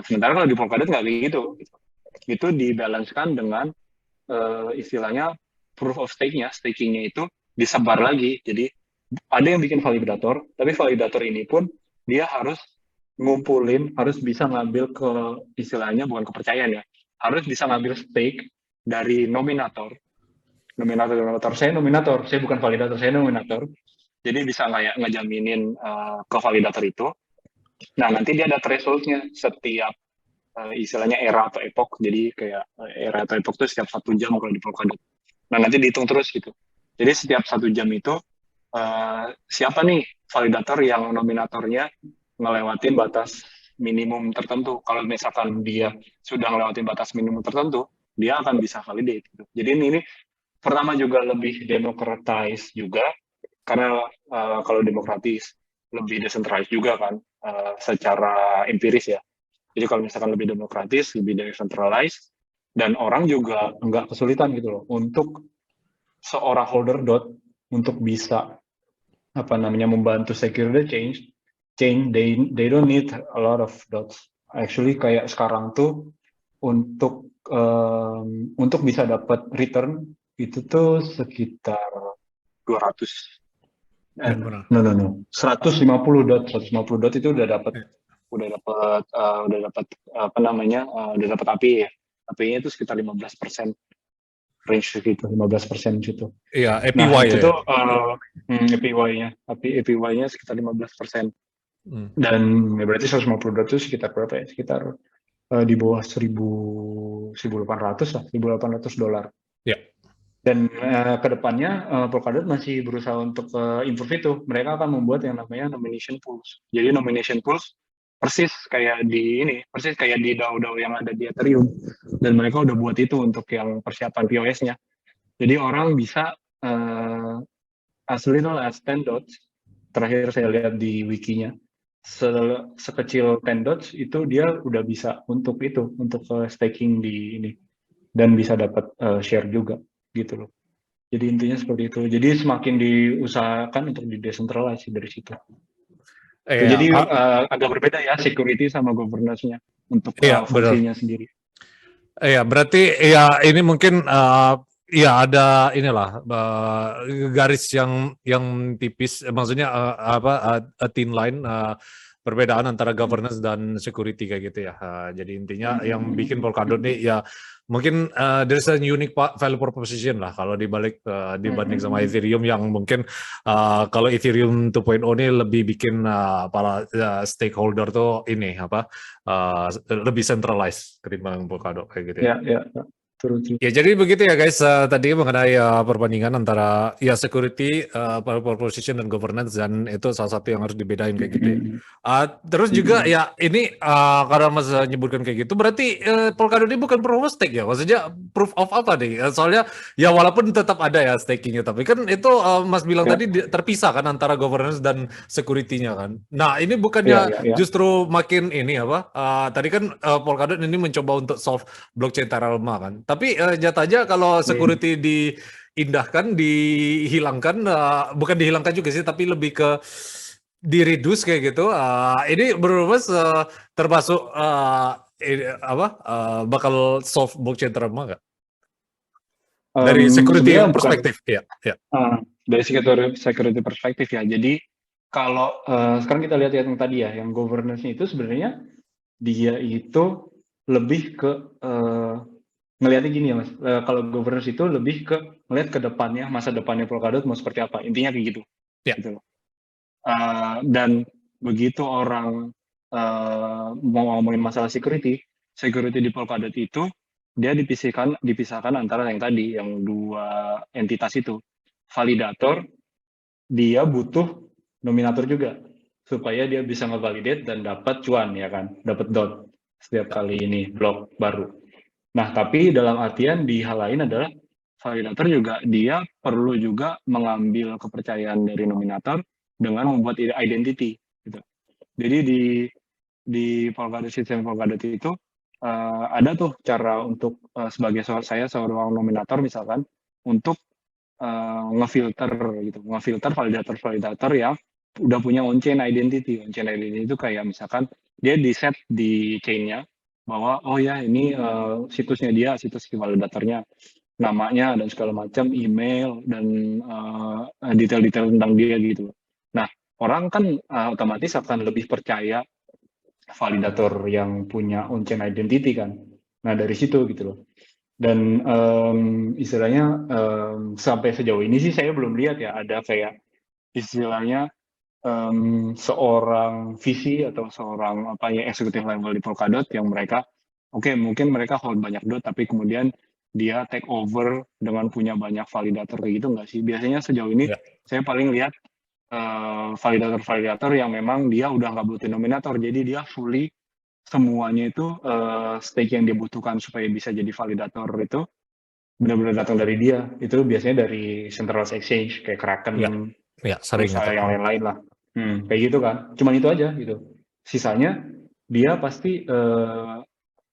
Speaker 2: Sementara kalau di Polkadot nggak gitu. Itu dibalancekan dengan istilahnya proof of stake-nya, stakingnya itu disebar lagi. Jadi ada yang bikin validator, tapi validator ini pun dia harus ngumpulin, harus bisa ngambil ke istilahnya bukan kepercayaan ya, harus bisa ngambil stake dari nominator. Saya bukan validator, saya nominator. Jadi bisa kayak ngejaminin ke validator itu. Nah, nanti dia ada thresholdnya setiap istilahnya era atau epoch. Jadi kayak era atau epoch itu setiap 1 jam kalau di Polkadot. Nah, nanti dihitung terus gitu. Jadi setiap 1 jam itu siapa nih validator yang nominatornya ngelewatin batas minimum tertentu. Kalau misalkan dia sudah ngelewatin batas minimum tertentu, dia akan bisa validate gitu. Jadi ini pertama juga lebih democratize juga, karena kalau demokratis lebih decentralized juga kan, secara empiris ya. Jadi kalau misalkan lebih demokratis, lebih decentralized, dan orang juga nggak kesulitan gitu loh untuk seorang holder dot untuk bisa membantu secure the change. They don't need a lot of dots. Actually kayak sekarang tuh untuk bisa dapat return itu tuh sekitar 200
Speaker 1: Benar.
Speaker 2: no 150 dot itu udah dapat udah dapat API ya. API-nya itu sekitar 15% range segitu, 15% situ.
Speaker 1: Iya, APY
Speaker 2: Nah, itu
Speaker 1: ya.
Speaker 2: tuh APY-nya sekitar 15%. Dan ya berarti 150 dot itu sekitar berapa ya? Sekitar di bawah 1.800 lah, $1.800.
Speaker 1: Ya.
Speaker 2: Dan kedepannya Polkadot masih berusaha untuk improve itu. Mereka akan membuat yang namanya nomination pools. Jadi nomination pools persis kayak di DAO-DAO yang ada di Ethereum. Dan mereka udah buat itu untuk yang persiapan POS-nya. Jadi orang bisa as little as 10 dots. Terakhir saya lihat di wikinya, sekecil 10 dots itu dia udah bisa untuk staking di ini dan bisa dapat share juga gitu loh. Jadi intinya seperti itu. Jadi semakin diusahakan untuk di-decentralize dari situ.
Speaker 1: Iya,
Speaker 2: Jadi agak berbeda ya security sama governance-nya untuk
Speaker 1: iya, benar.
Speaker 2: fungsinya sendiri.
Speaker 1: Iya, berarti ya ini mungkin ya ada inilah garis yang tipis, maksudnya a thin line, perbedaan antara governance dan security kayak gitu ya. Jadi intinya yang bikin Polkadot nih ya mungkin there's a unique value proposition lah kalau dibalik dibanding sama Ethereum yang mungkin kalau Ethereum 2.0 ini lebih bikin para stakeholder tuh ini lebih centralized ketimbang Polkadot kayak gitu ya.
Speaker 2: Ya.
Speaker 1: Ya jadi begitu ya guys, tadi mengenai perbandingan antara ya security, value proposition dan governance, dan itu salah satu yang harus dibedain kayak gitu ya. Terus juga ya ini karena Mas nyebutkan kayak gitu, berarti Polkadot ini bukan proof of stake ya, maksudnya proof of apa nih? Soalnya ya walaupun tetap ada ya stakingnya, tapi kan itu Mas bilang tadi terpisah kan antara governance dan security-nya kan. Nah ini bukannya justru makin ini tadi kan Polkadot ini mencoba untuk solve blockchain Terra-Luma kan, tapi nyatanya kalau security diindahkan, dihilangkan, bukan dihilangkan juga sih, tapi lebih ke di-reduce kayak gitu. Ini menurut Mas termasuk bakal solve blockchain Terra-Luma nggak? Dari security perspektif, ya.
Speaker 2: Dari security perspektif ya. Jadi kalau sekarang kita lihat yang tadi ya, yang governance itu sebenarnya dia itu lebih ke ngelihatnya gini ya Mas, kalau governance itu lebih ke ngelihat ke depannya, masa depannya Polkadot mau seperti apa, intinya kayak gitu.
Speaker 1: Ya.
Speaker 2: Gitu. Dan begitu orang mau ngomongin masalah security di Polkadot itu dia dipisahkan antara yang tadi, yang dua entitas itu. Validator, dia butuh nominator juga supaya dia bisa ngevalidate dan dapat cuan ya kan, dapat dot setiap kali ini blok baru. Nah, tapi dalam artian di hal lain adalah validator juga dia perlu juga mengambil kepercayaan dari nominator dengan membuat identity gitu. Jadi di Polkadot, sistem Polkadot itu ada tuh cara untuk sebagai saya seorang nominator misalkan untuk ngefilter validator yang udah punya on-chain identity. On-chain identity itu kayak misalkan dia di set di chain-nya bahwa oh ya ini situsnya dia, situs validatornya, namanya dan segala macam, email dan detail-detail tentang dia gitu. Nah, orang kan otomatis akan lebih percaya validator yang punya on-chain identity kan. Nah, dari situ gitu loh.
Speaker 3: Dan istilahnya sampai sejauh ini sih saya belum lihat ya ada kayak istilahnya seorang VC atau seorang apa ya eksekutif level di Polkadot yang mereka mungkin mereka hold banyak dot tapi kemudian dia take over dengan punya banyak validator kayak gitu nggak sih? Biasanya sejauh ini
Speaker 1: Ya.
Speaker 3: saya paling lihat validator-validator yang memang dia udah nggak butuh nominator, jadi dia fully semuanya itu stake yang dibutuhkan supaya bisa jadi validator itu benar-benar datang dari dia. Itu biasanya dari centralized exchange kayak Kraken,
Speaker 1: Ya, sering
Speaker 3: terus
Speaker 1: itu.
Speaker 3: yang lain-lain lah. Kayak gitu kan. Cuman itu aja gitu. Sisanya dia pasti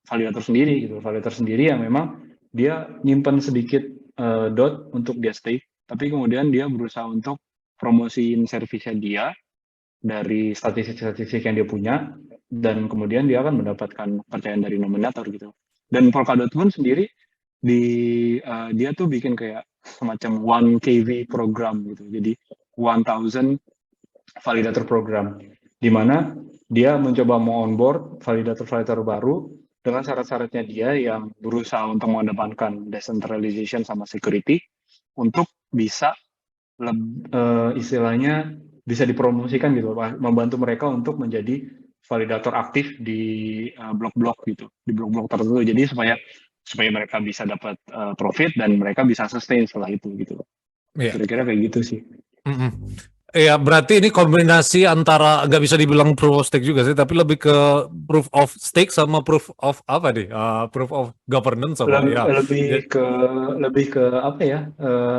Speaker 3: validator sendiri gitu. Validator sendiri yang memang dia nyimpen sedikit dot untuk dia stake, tapi kemudian dia berusaha untuk promosiin servisnya dia dari statistik-statistik yang dia punya, dan kemudian dia akan mendapatkan kepercayaan dari nominator gitu. Dan Polkadot pun sendiri dia tuh bikin kayak semacam 1KV program gitu. Jadi 1000 validator program di mana dia mencoba mau onboard validator-validator baru dengan syarat-syaratnya dia yang berusaha untuk mengedepankan decentralization sama security untuk bisa istilahnya bisa dipromosikan gitu, membantu mereka untuk menjadi validator aktif di blok-blok gitu, di blok-blok tertentu. Jadi supaya mereka bisa dapat profit dan mereka bisa sustain setelah itu gitu.
Speaker 1: Iya.
Speaker 3: Kira-kira kayak gitu sih.
Speaker 1: Iya, berarti ini kombinasi antara nggak bisa dibilang proof of stake juga sih, tapi lebih ke proof of stake sama proof of apa nih? Proof of governance apa ya?
Speaker 3: Lebih ke apa ya?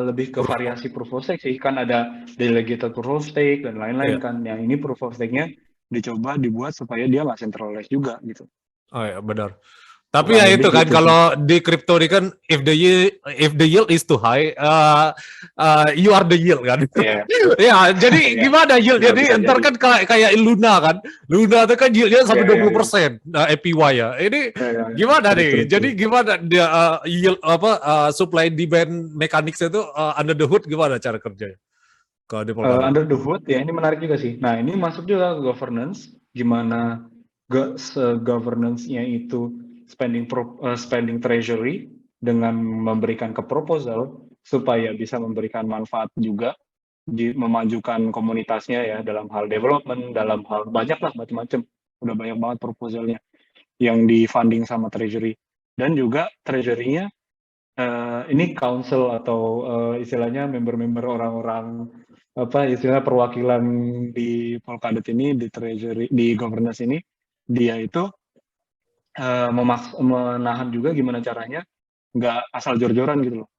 Speaker 3: Lebih ke variasi proof of stake sih. Kan ada delegated proof of stake dan lain-lain
Speaker 1: Iya.
Speaker 3: kan. Yang ini proof of stake-nya dicoba dibuat supaya dia nggak centralized juga gitu.
Speaker 1: Oh ya, benar. Tapi
Speaker 3: Kurang
Speaker 1: ya
Speaker 3: lebih
Speaker 1: itu kan
Speaker 3: gitu
Speaker 1: kalau di kripto ini kan if the yield is too high, you are the yield kan.
Speaker 3: Iya.
Speaker 1: Ya, jadi gimana yield?
Speaker 3: Ya,
Speaker 1: Jadi
Speaker 3: bisa
Speaker 1: ntar
Speaker 3: jadi.
Speaker 1: kan kayak Luna kan. Luna itu kan yieldnya sampai
Speaker 3: Iya, iya,
Speaker 1: 20% APY ya. Ini
Speaker 3: iya.
Speaker 1: gimana nih?
Speaker 3: Betul.
Speaker 1: Jadi gimana dia yield supply demand mekaniknya itu under the hood gimana cara kerjanya? Kalau di Polkadot.
Speaker 3: Under the hood ya, ini menarik juga sih. Nah, ini masuk juga ke governance, gimana governance-nya itu spending treasury dengan memberikan ke proposal supaya bisa memberikan manfaat juga, memajukan komunitasnya ya dalam hal development, dalam hal banyak lah macam-macam. Udah banyak banget proposalnya yang di funding sama treasury. Dan juga treasury-nya ini council atau istilahnya member-member orang-orang apa istilah perwakilan di Polkadot ini, di treasury, di governance ini, dia itu menahan juga gimana caranya nggak asal jor-joran gitu loh.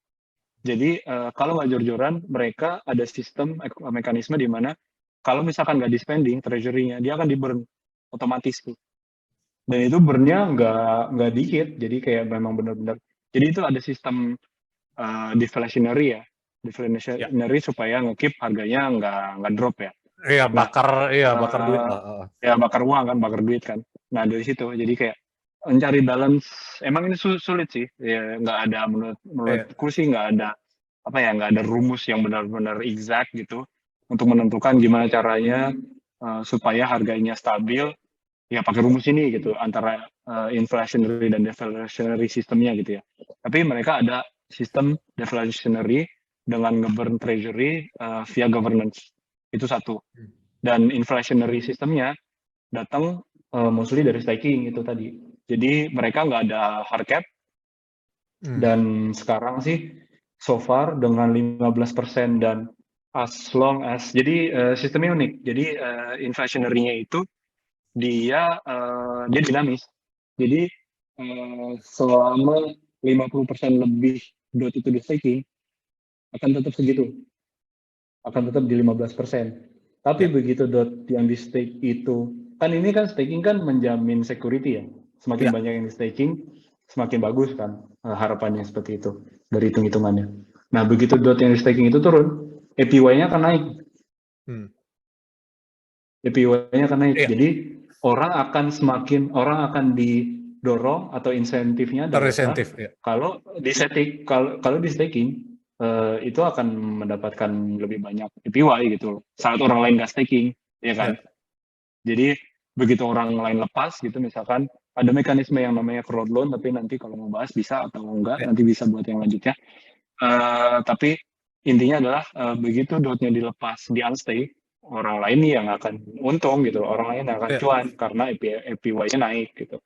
Speaker 3: Jadi kalau nggak jor-joran, mereka ada sistem mekanisme di mana kalau misalkan nggak di spending treasury-nya, dia akan di burn otomatis tuh. Dan itu burn-nya nggak dikit, jadi kayak memang benar-benar. Jadi itu ada sistem deflationary ya, deflationary supaya nge-keep harganya nggak drop ya.
Speaker 1: Iya, bakar duit.
Speaker 3: Ya bakar uang kan, bakar duit kan. Nah dari situ jadi kayak mencari balance. Emang ini sulit sih, ya nggak ada menurutku sih nggak ada rumus yang benar-benar exact gitu untuk menentukan gimana caranya supaya harganya stabil. Ya pakai rumus ini gitu antara inflationary dan deflationary sistemnya gitu ya. Tapi mereka ada sistem deflationary dengan nge-burn treasury via governance. Itu satu. Dan inflationary sistemnya datang mostly dari staking itu tadi. Jadi mereka nggak ada hard cap. Dan sekarang sih so far dengan 15% dan as long as jadi sistemnya unik. Jadi inflationary-nya itu dia dinamis. Jadi selama 50% lebih dot itu di staking akan tetap segitu. Akan tetap di 15%. Tapi begitu dot yang di stake itu, kan ini kan staking kan menjamin security ya. Semakin banyak yang di staking, semakin bagus kan harapannya seperti itu dari hitung-hitungannya. Nah, begitu dot yang di staking itu turun, APY-nya akan naik. APY-nya akan naik. Jadi orang akan didorong atau insentifnya adalah kalau di staking itu akan mendapatkan lebih banyak APY gitu saat orang lain nggak staking, ya kan? Jadi begitu orang lain lepas gitu misalkan
Speaker 2: ada mekanisme yang namanya crowd loan, tapi nanti kalau mau bahas bisa atau enggak,
Speaker 1: Ya.
Speaker 2: nanti bisa buat yang lanjutnya. Tapi intinya adalah begitu dotnya dilepas di unstay, orang lain yang akan untung gitu, orang lain yang akan
Speaker 1: Ya.
Speaker 2: cuan karena APY-nya naik gitu.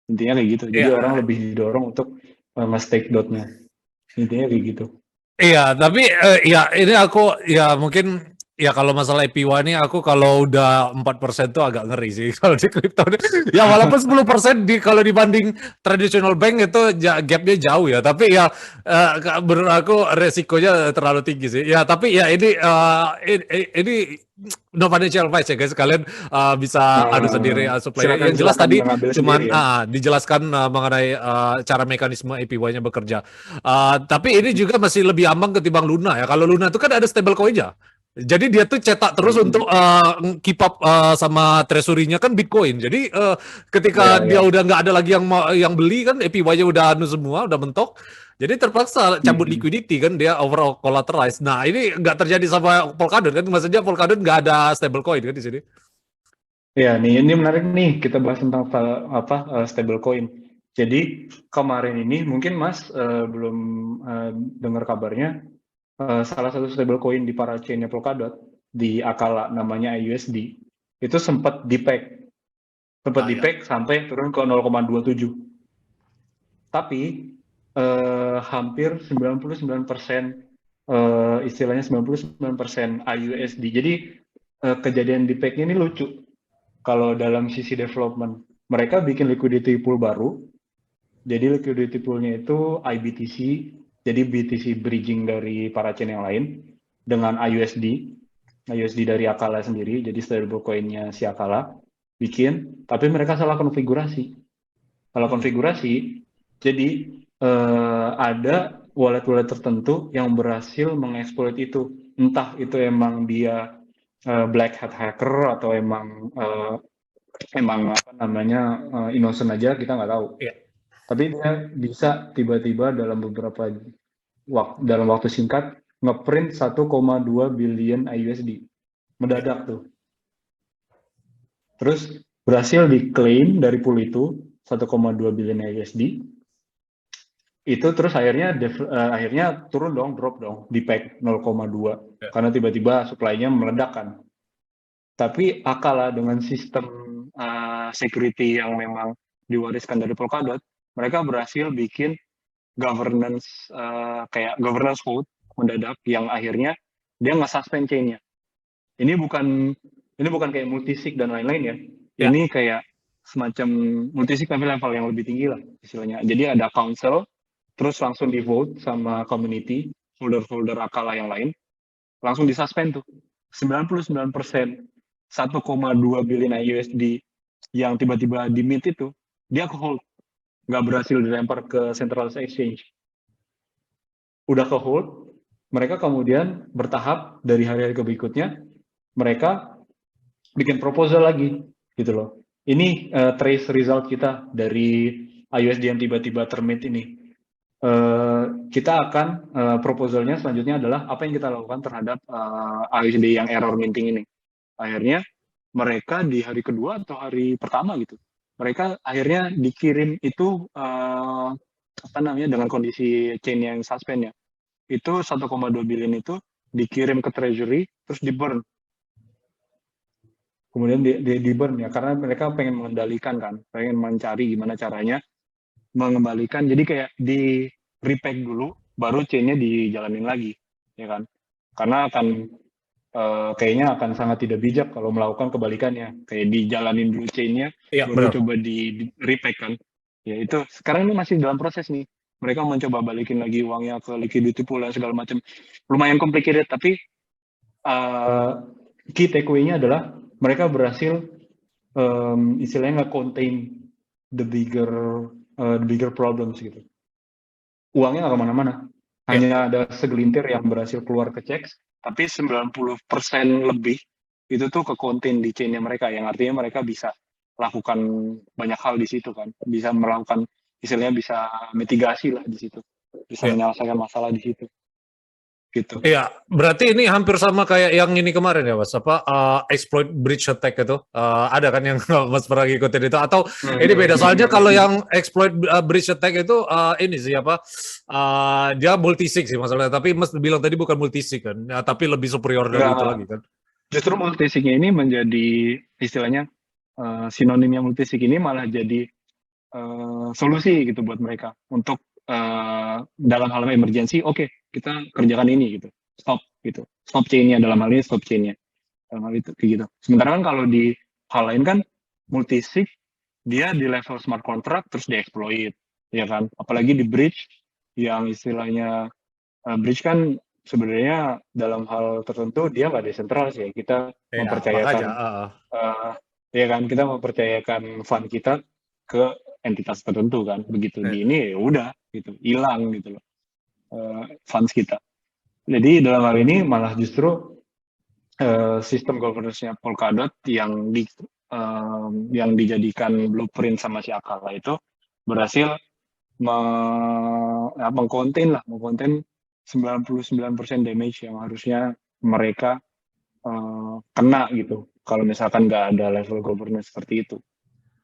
Speaker 2: Intinya kayak gitu. Jadi
Speaker 1: Iya.
Speaker 2: orang lebih didorong untuk nge-stake dotnya. Intinya kayak gitu.
Speaker 1: Iya, tapi ya ini aku ya mungkin ya kalau masalah APY ini aku kalau udah 4% tuh agak ngeri sih kalau di kripto. Ya walaupun 10% kalau dibanding traditional bank itu gapnya jauh ya, tapi ya menurut aku resikonya terlalu tinggi sih. Ya tapi ya ini no financial advice ya guys, kalian bisa adu sendiri supply. Yang jelas
Speaker 2: Silakan
Speaker 1: tadi
Speaker 2: mengambil
Speaker 1: cuman
Speaker 2: sendiri ya.
Speaker 1: dijelaskan mengenai cara mekanisme APY-nya bekerja. Tapi ini juga masih lebih aman ketimbang Luna ya. Kalau Luna itu kan ada stable coin-nya. Jadi dia tuh cetak terus untuk keep up sama treasury-nya kan Bitcoin. Jadi ketika dia udah nggak ada lagi yang beli kan APY-nya udah anu semua, udah mentok. Jadi terpaksa cabut liquidity kan dia over collateralized. Nah, ini nggak terjadi sama Polkadot kan. Maksudnya Polkadot nggak ada stable coin kan di sini.
Speaker 2: Ya, nih ini menarik nih kita bahas tentang stable coin. Jadi kemarin ini mungkin Mas belum dengar kabarnya, salah satu stable coin di parachain-nya Polkadot di Akala namanya USD itu sempat di-peg sampai turun ke 0,27. Tapi hampir 99% istilahnya 99% AUSD. Jadi kejadian di-peg-nya ini lucu. Kalau dalam sisi development, mereka bikin liquidity pool baru. Jadi liquidity pool-nya itu IBTC, jadi BTC bridging dari para chain yang lain dengan USD dari Akala sendiri, jadi stable coin-nya si Akala bikin, tapi mereka salah konfigurasi. Kalau konfigurasi, jadi ada wallet-wallet tertentu yang berhasil mengeksploit itu. Entah itu emang dia black hat hacker atau emang apa namanya innocent aja, kita nggak tahu.
Speaker 1: Iya.
Speaker 2: Tapi dia bisa tiba-tiba dalam dalam waktu singkat ngeprint 1,2 billion USD mendadak tuh. Terus berhasil diklaim dari pool itu 1,2 billion USD. Itu terus akhirnya turun dong, drop dong di peg 0,2 karena tiba-tiba supply-nya meledak kan. Tapi Akala dengan sistem security yang memang diwariskan dari Polkadot, mereka berhasil bikin governance kayak governance code mendadak yang akhirnya dia nggak suspend chain-nya. Ini bukan kayak multisig dan lain-lain ya. Ini kayak semacam multisig tapi level yang lebih tinggi lah istilahnya. Jadi ada council, terus langsung di vote sama community, folder-folder Akala yang lain, langsung disuspend tuh. 99% 1,2 billion USD yang tiba-tiba di mint itu, dia ke hold. Nggak berhasil dilempar ke centralized exchange. Udah ke hold, mereka kemudian bertahap dari hari-hari berikutnya, mereka bikin proposal lagi, gitu loh. Ini trace result kita dari USD yang tiba-tiba termint ini. Kita akan proposalnya selanjutnya adalah apa yang kita lakukan terhadap USD yang error minting ini. Akhirnya mereka di hari kedua atau hari pertama gitu, mereka akhirnya dikirim itu dengan kondisi chain yang suspend ya, itu 1,2 billion itu dikirim ke treasury terus di burn. Kemudian di burn ya, karena mereka pengen mengendalikan kan, pengen mencari gimana caranya mengembalikan, jadi kayak di repack dulu baru chainnya dijalanin lagi ya kan, karena akan kayaknya akan sangat tidak bijak kalau melakukan kebalikannya, kayak dijalanin dulu chainnya baru coba di repack kan ya. Itu sekarang ini masih dalam proses nih, mereka mencoba balikin lagi uangnya ke liquidity pool dan segala macam, lumayan complicated. Tapi key takeaway-nya adalah mereka berhasil istilahnya nge-contain the bigger problems gitu. Uangnya nggak kemana-mana, hanya ada segelintir yang berhasil keluar ke checks, tapi 90% lebih itu tuh ke-contain di chain-nya mereka, yang artinya mereka bisa lakukan banyak hal di situ kan, bisa melakukan istilahnya bisa mitigasi lah di situ, bisa menyelesaikan masalah di situ. gitu.
Speaker 1: Iya, berarti ini hampir sama kayak yang ini kemarin ya, Mas. Apa exploit bridge attack itu? Ada kan yang Mas pernah ngikutin itu? Atau ini beda? Soalnya kalau yang exploit bridge attack itu ini sih apa? Dia multisig sih masalahnya. Tapi Mas bilang tadi bukan multisig kan? Ya, tapi lebih superior dari itu
Speaker 2: Enggak,
Speaker 1: lagi kan?
Speaker 2: justru multisignya ini menjadi istilahnya sinonimnya multisig ini malah jadi solusi gitu buat mereka untuk dalam hal emergency. Oke, kita kerjakan ini gitu, stop chainnya, dalam hal ini stop chainnya, dalam hal itu kayak gitu. Sementara kan kalau di hal lain kan multisig dia di level smart contract terus dieksploit, ya kan, apalagi di bridge yang istilahnya bridge kan sebenarnya dalam hal tertentu dia nggak desentral sih. Kita
Speaker 1: Iya,
Speaker 2: mempercayakan
Speaker 1: makanya.
Speaker 2: ya kan, kita mempercayakan fund kita ke entitas tertentu kan. Begitu
Speaker 1: Eh,
Speaker 2: di ini ya udah gitu, hilang gitu loh funds kita. Jadi dalam hal ini malah justru sistem governance-nya Polkadot yang dijadikan blueprint sama si Akala itu berhasil mengkonten 99% damage yang harusnya mereka kena gitu kalau misalkan nggak ada level governance seperti itu.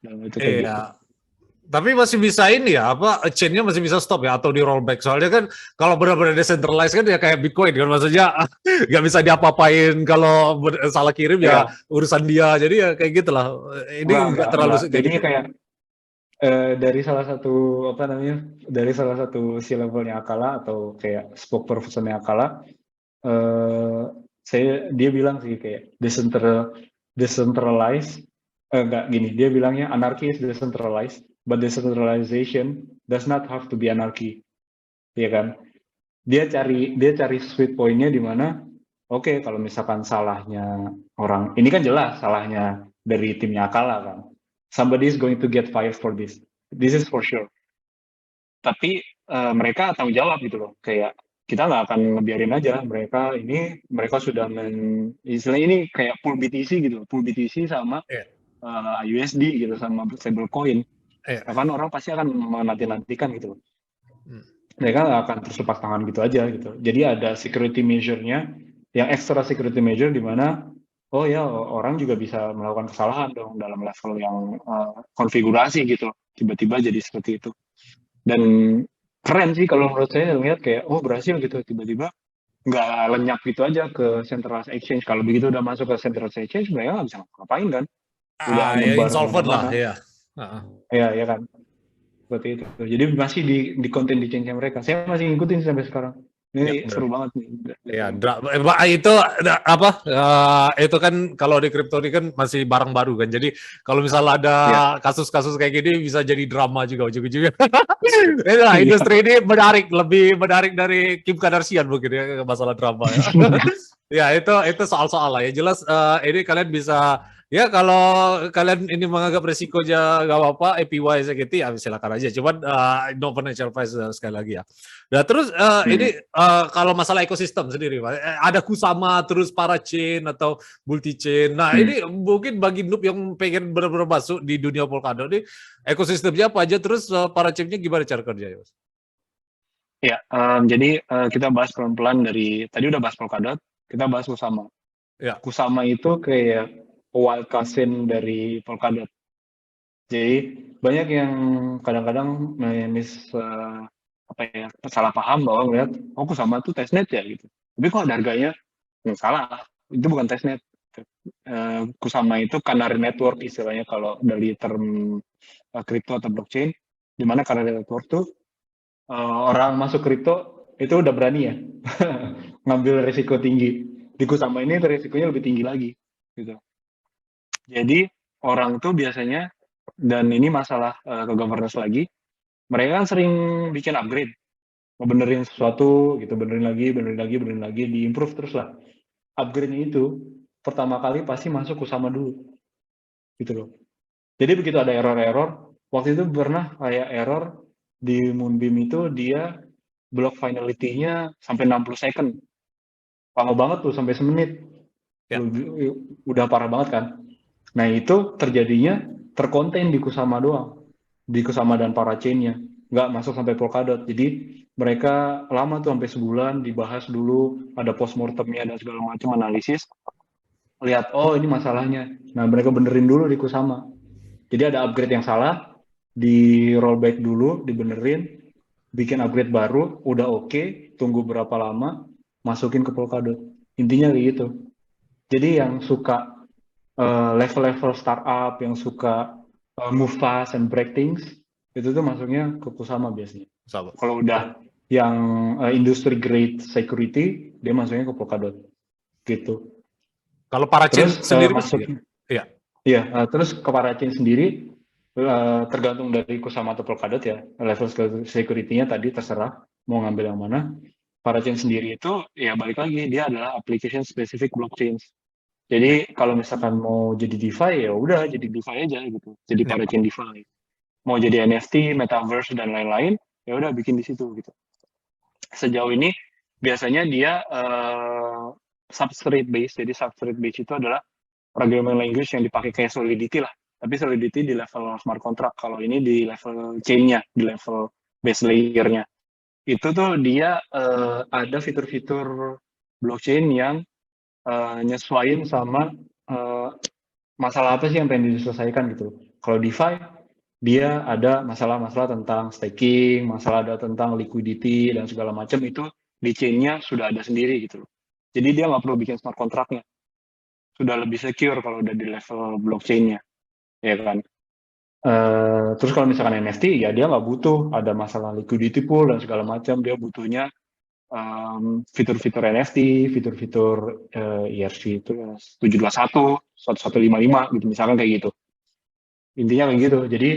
Speaker 2: Dan itu kayak gitu.
Speaker 1: Iya. Tapi masih bisa ini ya, apa chain-nya masih bisa stop ya atau di rollback. Soalnya kan kalau benar-benar decentralized kan ya kayak Bitcoin kan, maksudnya nggak bisa diapa-apain kalau salah kirim ya
Speaker 2: Iya,
Speaker 1: urusan dia. Jadi ya kayak gitulah. Ini nggak terlalu kayak
Speaker 2: Jadinya
Speaker 1: gitu.
Speaker 2: kayak dari salah satu apa namanya, dari salah satu si levelnya Akala atau kayak spokespersonnya Akala, dia bilang sih kayak decentralized, enggak gini, dia bilangnya anarchy is decentralized, but decentralization does not have to be anarchy, ya kan? Dia cari sweet point-nya di mana, oke, kalau misalkan salahnya orang, ini kan jelas salahnya dari timnya Akala kan. Somebody is going to get fired for this. This is for sure. Tapi mereka tanggung jawab gitu loh. Kayak kita nggak akan ngebiarin aja mereka sudah istilahnya ini kayak pool BTC gitu, pool BTC sama
Speaker 1: Iya.
Speaker 2: USD gitu sama stablecoin.
Speaker 1: Iya.
Speaker 2: Kan orang pasti akan menanti-nantikan gitu loh.
Speaker 1: Hmm.
Speaker 2: Mereka nggak akan terus lepas tangan gitu aja gitu. Jadi ada security measure-nya, yang extra security measure di mana oh ya orang juga bisa melakukan kesalahan dong dalam level yang konfigurasi gitu. Tiba-tiba jadi seperti itu. Dan keren sih kalau menurut saya lihat kayak oh berhasil gitu tiba-tiba nggak lenyap gitu aja ke centralized exchange. Kalau begitu udah masuk ke centralized exchange mereka nggak bisa ngapain kan. Udah
Speaker 1: Ya
Speaker 2: nyebar
Speaker 1: insolvent lah,
Speaker 2: kemana-mana.
Speaker 1: ya.
Speaker 2: Ya kan. Seperti itu. Jadi masih di konten di change mereka. Saya masih ngikutin sampai sekarang.
Speaker 1: Ya,
Speaker 2: Ini seru banget nih.
Speaker 1: ya, itu apa? Itu kan kalau di kripto ini kan masih barang baru kan. Jadi kalau misalnya ada
Speaker 2: Ya.
Speaker 1: kasus-kasus kayak gini bisa jadi drama juga ujung-ujungnya. Itulah, industri ini menarik, lebih menarik dari Kim Kardashian mungkin ya masalah drama ya. Ya itu soal-soal lah ya. Jelas ini kalian bisa ya kalau kalian ini menganggap resikonya nggak apa-apa, APY segitu ya silakan aja. Cuman no financial advice sekali lagi ya. Nah terus ini kalau masalah ekosistem sendiri, Pak, ada Kusama terus Parachain atau multi chain. Nah ini mungkin bagi noob yang pengen benar-benar masuk di dunia Polkadot ini ekosistemnya apa aja, terus Parachain-nya gimana cara kerjanya, Mas?
Speaker 2: Ya, jadi kita bahas pelan-pelan dari tadi udah bahas Polkadot, kita bahas Kusama.
Speaker 1: Ya.
Speaker 2: Kusama itu kayak wild cousin dari Polkadot. Jadi banyak yang kadang-kadang salah paham bahwa melihat oh Kusama itu testnet ya gitu. Tapi kok ada harganya? Salah, itu bukan testnet. Kusama itu canary network istilahnya kalau dari term kripto atau blockchain, di mana canary network tuh orang masuk kripto itu udah berani ya ngambil risiko tinggi. Di Kusama ini risikonya lebih tinggi lagi gitu. Jadi orang tuh biasanya, dan ini masalah ke governance lagi, mereka kan sering bikin upgrade, benerin sesuatu gitu, benerin lagi, diimprove terus lah. Upgrade-nya itu pertama kali pasti masuk Kusama dulu gitu loh. Jadi begitu ada error-error, waktu itu pernah kayak error di Moonbeam itu dia block finality-nya sampai 60 second. Lama banget tuh, sampai semenit.
Speaker 1: Ya.
Speaker 2: Udah parah banget kan. Nah itu terjadinya terkonten di Kusama doang. Di Kusama dan Parachain-nya. Nggak masuk sampai Polkadot. Jadi
Speaker 3: mereka lama tuh sampai sebulan dibahas dulu, ada postmortemnya dan segala macam analisis. Lihat, oh ini masalahnya. Nah, mereka benerin dulu di Kusama. Jadi ada upgrade yang salah, di rollback dulu, dibenerin, bikin upgrade baru, udah oke, tunggu berapa lama, masukin ke Polkadot. Intinya kayak gitu. Jadi yang suka level-level startup, yang suka move fast and break things, itu tuh masuknya ke Kusama biasanya.
Speaker 1: Sama.
Speaker 3: Kalau udah yang industry grade security, dia masuknya ke Polkadot. Gitu.
Speaker 1: Kalau Parachain
Speaker 3: Terus
Speaker 1: sendiri Mas?
Speaker 3: masuk,
Speaker 1: Iya.
Speaker 3: iya, terus ke Parachain sendiri tergantung dari Kusama atau Polkadot ya, level security-nya tadi terserah mau ngambil yang mana. Parachain sendiri itu ya balik lagi dia adalah application specific blockchain. Jadi kalau misalkan mau jadi DeFi ya udah jadi DeFi aja gitu. Jadi
Speaker 1: Ya.
Speaker 3: Parachain DeFi. Mau jadi NFT, metaverse dan lain-lain, ya udah bikin di situ gitu. Sejauh ini biasanya dia substrate based. Jadi substrate based itu adalah programming language yang dipakai kayak Solidity lah. Tapi Solidity di level smart contract. Kalau ini di level chain-nya, di level base layer-nya. Itu tuh dia ada fitur-fitur blockchain yang nyesuaiin sama masalah apa sih yang pengen diselesaikan gitu. Kalau DeFi, dia ada masalah-masalah tentang staking, masalah ada tentang liquidity dan segala macam itu di chain-nya sudah ada sendiri gitu. Jadi dia nggak perlu bikin smart contract-nya. Sudah lebih secure kalau udah di level blockchain-nya, ya kan. Terus kalau misalkan NFT, ya dia nggak butuh ada masalah liquidity pool dan segala macam. Dia butuhnya fitur-fitur NFT, fitur-fitur ERC itu 721, 1155 gitu, misalkan kayak gitu. Intinya kayak gitu. Jadi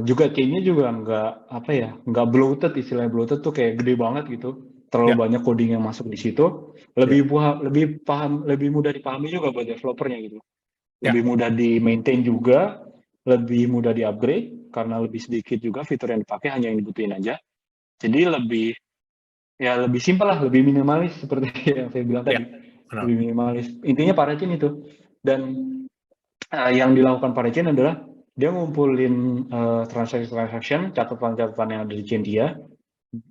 Speaker 3: juga chain-nya juga nggak bloated, istilahnya bloated tuh kayak gede banget gitu. Terlalu banyak coding yang masuk di situ. Lebih mudah dipahami juga buat developernya gitu. Lebih mudah di maintain juga, lebih mudah di upgrade karena lebih sedikit juga fitur yang dipakai, hanya yang dibutuhin aja. Jadi lebih simpel lah, lebih minimalis seperti yang saya bilang tadi. Lebih minimalis. Intinya Parachain itu. Dan yang dilakukan Parachain adalah dia ngumpulin transaction, catatan-catatan yang ada di chain dia.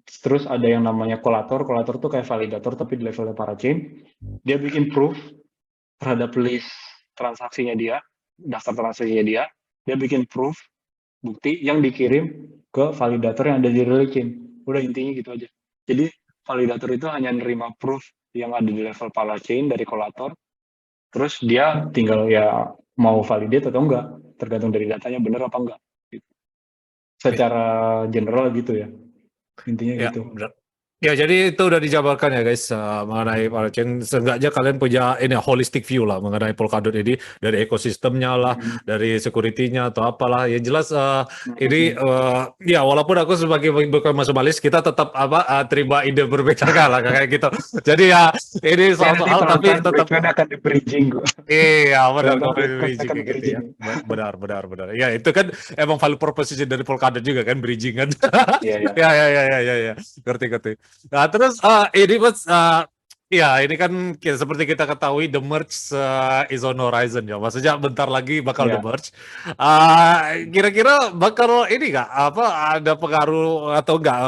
Speaker 3: Terus ada yang namanya collator tuh kayak validator tapi di levelnya Parachain. Dia bikin proof terhadap list transaksinya dia, daftar transaksinya dia bikin proof, bukti yang dikirim ke validator yang ada di relay chain. Udah intinya gitu aja. Jadi validator itu hanya nerima proof yang ada di level Parachain dari collator, terus dia tinggal ya mau validate atau enggak, tergantung dari datanya benar apa enggak. Secara general gitu ya, intinya
Speaker 1: Ya,
Speaker 3: gitu.
Speaker 1: benar. Ya, jadi itu udah dijabarkan ya guys mengenai Parachain. Seenggaknya kalian punya ini holistic view lah mengenai Polkadot ini, dari ekosistemnya lah, dari security-nya atau apalah. Yang jelas ini ya walaupun aku sebagai bukan maksimalis, kita tetap terima ide berbeda lah kayak gitu. Jadi ya ini soal tapi tetap
Speaker 3: akan di bridging kok.
Speaker 1: iya benar
Speaker 3: Akan
Speaker 1: bridging kayak gitu ya. Benar. Ya itu kan emang value proposition dari Polkadot juga kan, bridging kan.
Speaker 3: Iya.
Speaker 1: Ya. Ngerti. Nah, terus ini Mas, ya ini kan seperti kita ketahui the merge is on horizon ya. Maksudnya bentar lagi bakal the merge. Kira-kira bakal ini nggak ada pengaruh atau enggak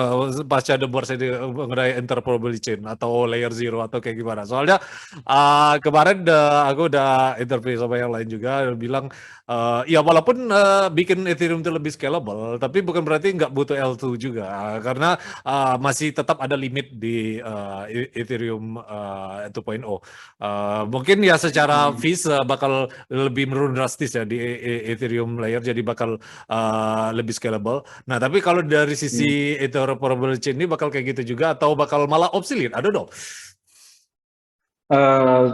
Speaker 1: pasca the merge ini mengenai interoperability chain atau layer zero atau kayak gimana? Soalnya kemarin aku udah interview sama yang lain juga bilang ya walaupun bikin Ethereum itu lebih scalable, tapi bukan berarti nggak butuh L2 juga karena masih tetap ada limit di Ethereum 2.0. Mungkin ya secara fees bakal lebih menurun drastis ya di Ethereum layer, jadi bakal lebih scalable. Nah, tapi kalau dari sisi interoperability chain ini bakal kayak gitu juga atau bakal malah obsolete? I don't know.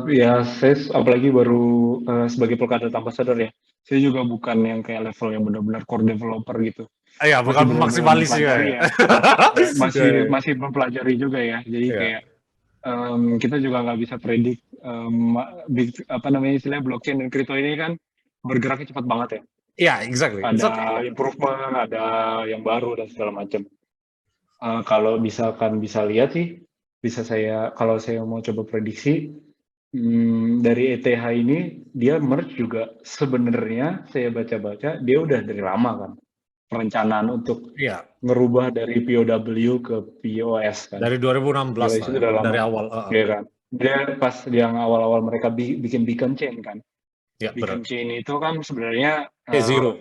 Speaker 3: Ya, saya apalagi baru sebagai Polkadot ambassador ya. Saya juga bukan yang kayak level yang benar-benar core developer gitu.
Speaker 1: Ya, bukan maksimalis juga ya.
Speaker 3: Masih mempelajari juga ya. Jadi kayak kita juga nggak bisa predik istilahnya blockchain dan crypto ini kan bergeraknya cepat banget ya.
Speaker 1: Iya, exactly.
Speaker 3: Ada improvement, ada yang baru dan segala macam. Kalau misalkan bisa lihat sih, kalau saya mau coba prediksi dari ETH ini dia merge juga sebenarnya saya baca-baca dia udah dari lama kan. perencanaan untuk
Speaker 1: Iya,
Speaker 3: ngerubah dari POW ke POS kan.
Speaker 1: dari 2016
Speaker 3: Gila,
Speaker 1: lah
Speaker 3: itu
Speaker 1: ya,
Speaker 3: udah lama.
Speaker 1: dari awal.
Speaker 3: Iya kan. Dia pas yang awal-awal mereka bikin beacon chain kan.
Speaker 1: Ya
Speaker 3: Beacon
Speaker 1: benar.
Speaker 3: chain itu kan sebenarnya
Speaker 1: Zero.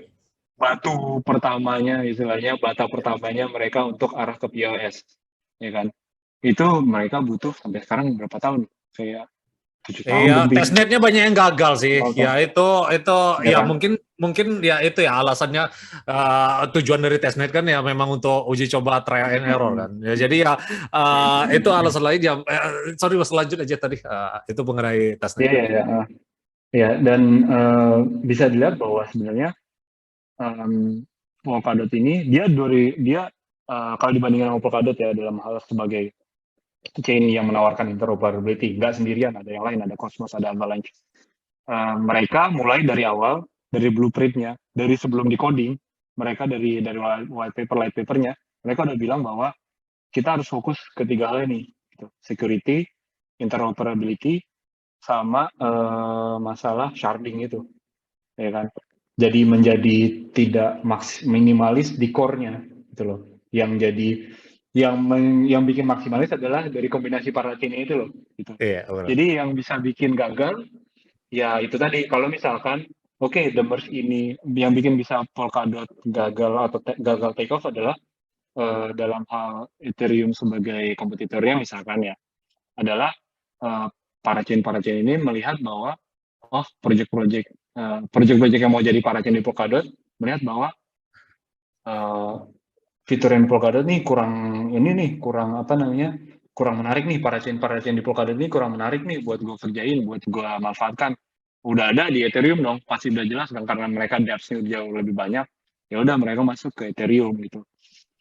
Speaker 3: batu pertamanya, istilahnya bata pertamanya mereka untuk arah ke POS, ya kan. Itu mereka butuh sampai sekarang berapa tahun? Kayak 7 tahun
Speaker 1: Iya,
Speaker 3: lebih,
Speaker 1: testnetnya banyak yang gagal sih.
Speaker 3: 8 tahun,
Speaker 1: Ya itu
Speaker 3: ya
Speaker 1: ya
Speaker 3: kan.
Speaker 1: mungkin ya itu ya alasannya, tujuan dari testnet kan ya memang untuk uji coba trial and error kan. Ya jadi ya itu alasan lain ya. Sorry Mas, lanjut aja tadi. Itu mengenai testnet.
Speaker 3: Iya, iya, iya. Ya, dan bisa dilihat bahwa sebenarnya Polkadot ini dia kalau dibandingkan sama Polkadot ya dalam hal sebagai chain yang menawarkan interoperability, nggak sendirian, ada yang lain, ada Cosmos, ada Avalanche. Mereka mulai dari awal, dari blueprintnya, dari sebelum decoding, mereka dari white papernya, mereka udah bilang bahwa kita harus fokus ke 3 hal ini, gitu. Security, interoperability, sama masalah sharding itu, ya kan. Jadi menjadi tidak minimalis di core-nya, gitu loh. Yang bikin maksimalis adalah dari kombinasi parachain itu loh, gitu.
Speaker 1: Iya, benar.
Speaker 3: Jadi yang bisa bikin gagal, ya itu tadi, kalau misalkan, oke, the merge ini, yang bikin bisa Polkadot gagal atau gagal take off adalah dalam hal Ethereum sebagai kompetitornya misalkan ya, adalah parachain ini melihat bahwa, oh, project-project yang mau jadi parachain di Polkadot, melihat bahwa fitur yang di Polkadot nih kurang apa namanya, kurang menarik nih, parachain di Polkadot ini kurang menarik nih buat gue kerjain, buat gue manfaatkan. Udah ada di Ethereum dong, pasti udah jelas kan, karena mereka dApps-nya jauh lebih banyak, ya udah mereka masuk ke Ethereum gitu.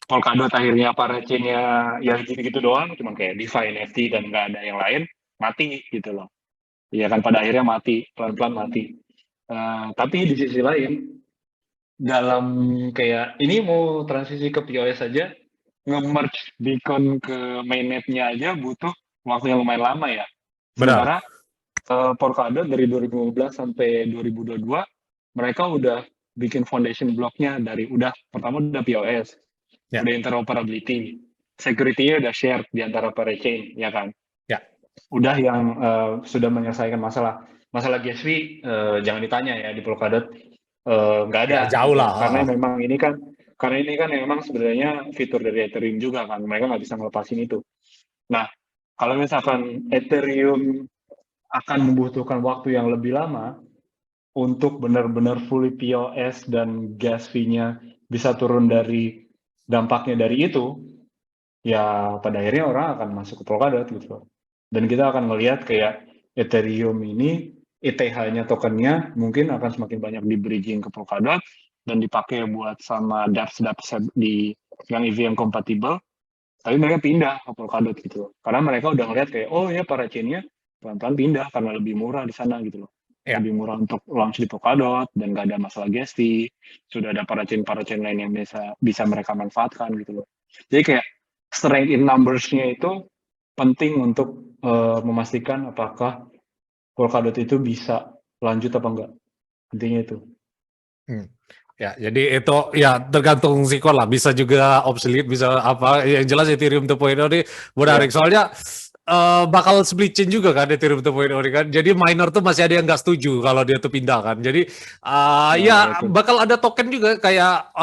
Speaker 3: Polkadot akhirnya parachain-nya yang gitu-gitu doang, cuma kayak DeFi, NFT, dan nggak ada yang lain, mati gitu loh. Iya kan, pada akhirnya mati, pelan-pelan mati. Tapi di sisi lain, dalam kayak ini mau transisi ke POS aja, nge-merge Beacon ke mainnet-nya aja butuh waktu yang lumayan lama ya.
Speaker 1: Benar.
Speaker 3: Sementara Polkadot dari 2015 sampai 2022, mereka udah bikin foundation block-nya pertama udah POS,
Speaker 1: Ya.
Speaker 3: udah interoperability, security-nya udah share di antara parachain, ya kan?
Speaker 1: Ya.
Speaker 3: Udah yang sudah menyelesaikan masalah gas fee, jangan ditanya ya di Polkadot, nggak ada.
Speaker 1: Ya, jauh
Speaker 3: gitu.
Speaker 1: lah.
Speaker 3: Karena ini kan memang sebenarnya fitur dari Ethereum juga kan, mereka nggak bisa ngelepasin itu. Nah, kalau misalkan Ethereum akan membutuhkan waktu yang lebih lama untuk benar-benar fully POS dan gas fee-nya bisa turun dari dampaknya dari itu, ya pada akhirnya orang akan masuk ke Polkadot gitu. Dan kita akan melihat kayak Ethereum ini ETH-nya, tokennya mungkin akan semakin banyak di bridging ke Polkadot dan dipakai buat sama dApps di yang EVM kompatibel, tapi mereka pindah ke Polkadot gitu. Karena mereka udah ngeliat kayak, oh ya parachain-nya pelan-pelan pindah karena lebih murah di sana gitu loh.
Speaker 1: Ya.
Speaker 3: Lebih murah untuk launch di Polkadot dan gak ada masalah gas fee. Sudah ada parachain lain yang bisa mereka manfaatkan gitu loh. Jadi kayak strength in numbers-nya itu penting untuk memastikan apakah Polkadot itu bisa lanjut apa enggak. Intinya itu.
Speaker 1: Ya, jadi itu ya tergantung sikon lah. Bisa juga obsolete, bisa apa. Yang jelas Ethereum 2.0 ini menarik. Soalnya bakal split chain juga kan Ethereum 2.0 ini kan. Jadi miner tuh masih ada yang nggak setuju kalau dia tuh pindah kan. Jadi ya
Speaker 3: itu.
Speaker 1: bakal ada token juga kayak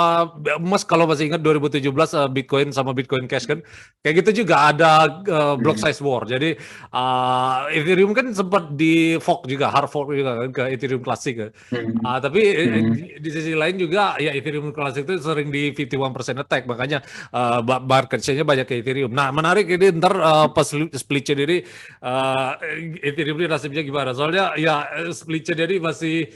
Speaker 1: Mas kalau masih ingat 2017 Bitcoin sama Bitcoin Cash kan. Kayak gitu juga ada block size war. Jadi Ethereum kan sempat di fork juga, hard fork juga kan ke Ethereum klasik kan. Tapi di sisi lain juga ya Ethereum klasik itu sering di 51% attack, makanya market share-nya banyak ke Ethereum. Nah, menarik ini ntar pas split chain ini Ethereum ini nasibnya gimana? Soalnya ya split chain ini masih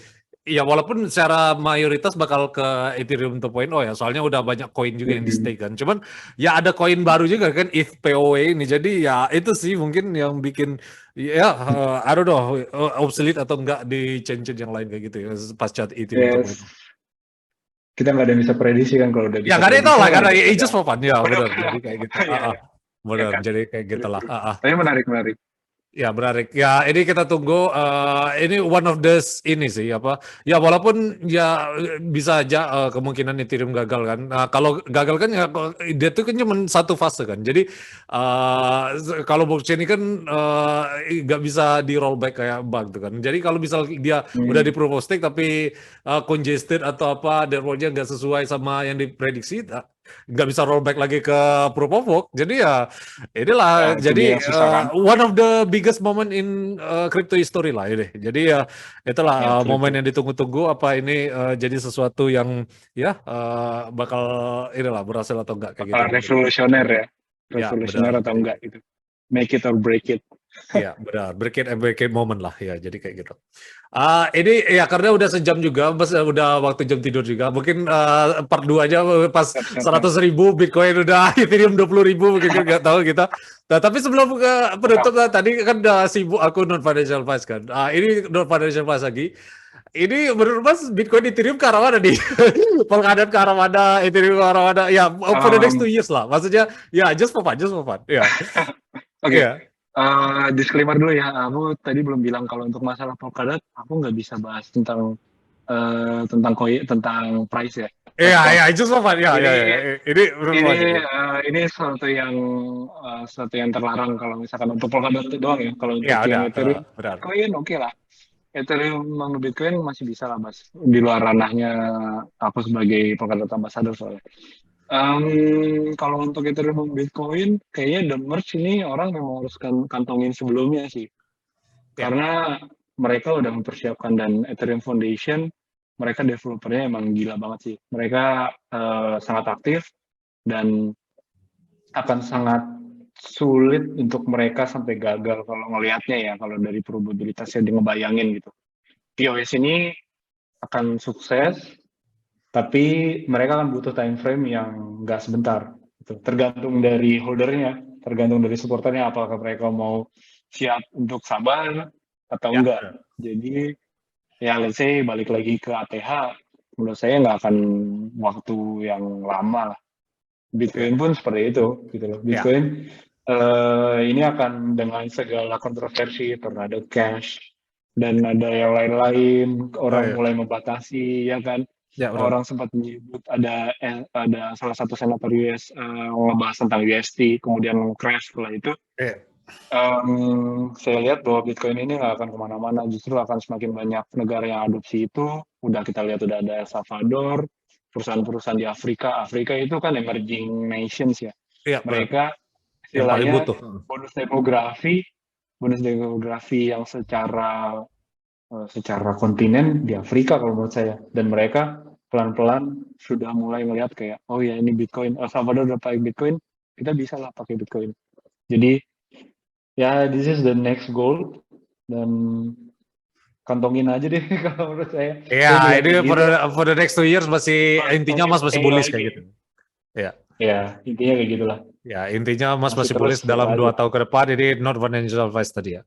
Speaker 1: ya walaupun secara mayoritas bakal ke Ethereum 2.0 ya, soalnya udah banyak koin juga yang di stake kan. Cuman ya ada koin baru juga kan ETH POW ini. Jadi ya itu sih mungkin yang bikin ya I don't know obsolete atau enggak di chain-chain yang lain kayak gitu ya pasca Ethereum 2.0.
Speaker 3: Kita nggak ada yang bisa prediksi kan kalau udah bisa.
Speaker 1: Ya nggak ada yang tahu lah karena
Speaker 3: ya
Speaker 1: just for fun ya benar.
Speaker 3: Benar.
Speaker 1: Jadi kayak gitu.
Speaker 3: Iya,
Speaker 1: Benar.
Speaker 3: kan?
Speaker 1: Jadi kayak gitulah.
Speaker 3: Tapi menarik.
Speaker 1: Ya menarik. Ya ini kita tunggu. Ini one of the ini sih apa? Ya walaupun ya bisa aja kemungkinan Ethereum gagal kan. Nah, kalau gagal kan ya dia tuh kan cuma satu fase kan. Jadi kalau blockchain ini kan nggak bisa di rollback kayak bank tuh kan. Jadi kalau misal dia udah di proof of stake tapi congested atau apa, networknya nggak sesuai sama yang diprediksi, nggak bisa rollback lagi ke proof of work. Jadi ya inilah
Speaker 2: itu dia
Speaker 1: jadi
Speaker 2: yang susah kan.
Speaker 1: one of the biggest moment in crypto history lah ini. Jadi ya itulah
Speaker 2: Ya,
Speaker 1: momen
Speaker 2: crypto.
Speaker 1: yang ditunggu-tunggu apa ini jadi sesuatu yang ya bakal inilah berhasil atau enggak kayak gitu.
Speaker 2: Revolusioner ya.
Speaker 1: Ya
Speaker 2: Revolusioner
Speaker 1: benar.
Speaker 2: atau enggak gitu. Make it or break it.
Speaker 1: Iya benar, break it moment lah ya, jadi kayak gitu. Ini ya karena udah sejam juga, udah waktu jam tidur juga. Mungkin part 2 aja pas
Speaker 2: Siap.
Speaker 1: 100.000 Bitcoin udah Ethereum 20.000 mungkin kan nggak tahu kita. Nah, tapi sebelum ke penutup tadi kan udah sibuk aku non financial advice kan. Ini non financial advice lagi. Ini menurut Mas Bitcoin Ethereum ke arah mana nih? Polkadot ke arah mana? Ethereum ke arah mana? Ya for the next 2 years lah. Maksudnya ya just for fun. Ya.
Speaker 2: Oke.
Speaker 1: Iya.
Speaker 2: Disclaimer dulu ya, aku tadi belum bilang kalau untuk masalah Polkadot, aku nggak bisa bahas tentang tentang price ya.
Speaker 1: Iya, just for fun. Ya. Ini
Speaker 2: Ini sesuatu yang terlarang kalau misalkan untuk Polkadot doang ya. Kalau untuk
Speaker 1: ya
Speaker 2: yang
Speaker 1: udah,
Speaker 2: Ethereum,
Speaker 1: benar.
Speaker 2: Bitcoin oke lah. Ethereum sama Bitcoin masih bisa lah mas. Di luar ranahnya aku sebagai Polkadot ambassador soalnya. Kalau untuk Ethereum dan Bitcoin, kayaknya the merge ini orang memang harus kantongin sebelumnya sih.
Speaker 1: Ya.
Speaker 2: Karena mereka udah mempersiapkan dan Ethereum Foundation, mereka developernya emang gila banget sih. Mereka sangat aktif dan akan sangat sulit untuk mereka sampai gagal kalau ngelihatnya ya, kalau dari probabilitasnya dia ngebayangin gitu. POS ini akan sukses, tapi mereka kan butuh time frame yang nggak sebentar. Tergantung dari holdernya, tergantung dari supporternya, apakah mereka mau siap untuk sabar atau
Speaker 1: Ya,
Speaker 2: enggak. Jadi ya let's say balik lagi ke ATH, menurut saya nggak akan waktu yang lama lah. Bitcoin pun seperti itu, gitu loh. Bitcoin ini akan dengan segala kontroversi, tornado cash, dan ada yang lain-lain, orang mulai membatasi, ya kan?
Speaker 1: Ya, benar.
Speaker 2: Orang sempat menyebut ada salah satu senator US ngebahas tentang UST, kemudian crash setelah itu. Saya lihat bahwa Bitcoin ini nggak akan kemana-mana, justru akan semakin banyak negara yang adopsi itu. Udah kita lihat udah ada El Salvador, perusahaan-perusahaan di Afrika. Afrika itu kan emerging nations ya.
Speaker 1: Iya,
Speaker 2: Mereka
Speaker 1: yang paling
Speaker 2: istilahnya
Speaker 1: butuh.
Speaker 2: bonus demografi yang secara kontinen di Afrika kalau menurut saya. Dan mereka pelan-pelan sudah mulai melihat kayak, oh ya ini Bitcoin, El Salvador udah pakai Bitcoin, kita bisa lah pakai Bitcoin. Jadi ya this is the next goal, dan kantongin aja deh kalau menurut saya.
Speaker 1: Iya, ini for the next 2 years intinya Mas masih bullish kayak gitu. Iya.
Speaker 2: Ya, intinya kayak gitulah.
Speaker 1: Ya, intinya Mas masih
Speaker 2: terus
Speaker 1: bullish dalam 2
Speaker 2: aja.
Speaker 1: tahun ke depan, ini not financial advice tadi ya.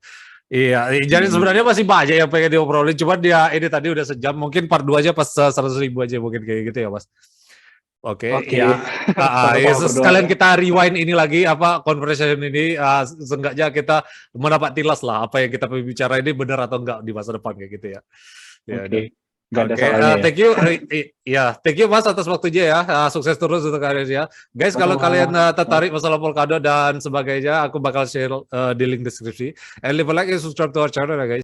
Speaker 1: Iya, jadi sebenarnya masih banyak yang pengen diobrolin, cuman dia ini tadi udah sejam, mungkin part 2 aja pas 100.000 aja mungkin kayak gitu ya, Mas. Oke. Ya. Sekalian kita rewind ini lagi conversation ini, seenggaknya kita mendapat tilas lah apa yang kita bicara ini benar atau enggak di masa depan kayak gitu ya.
Speaker 2: Oke. Gak ada salahnya
Speaker 1: thank you. Thank you Mas atas waktunya ya. Sukses terus untuk kalian ya. Guys, kalau kalian tertarik masalah Polkadot dan sebagainya, aku bakal share di link deskripsi. And leave a like and subscribe to our channel ya guys.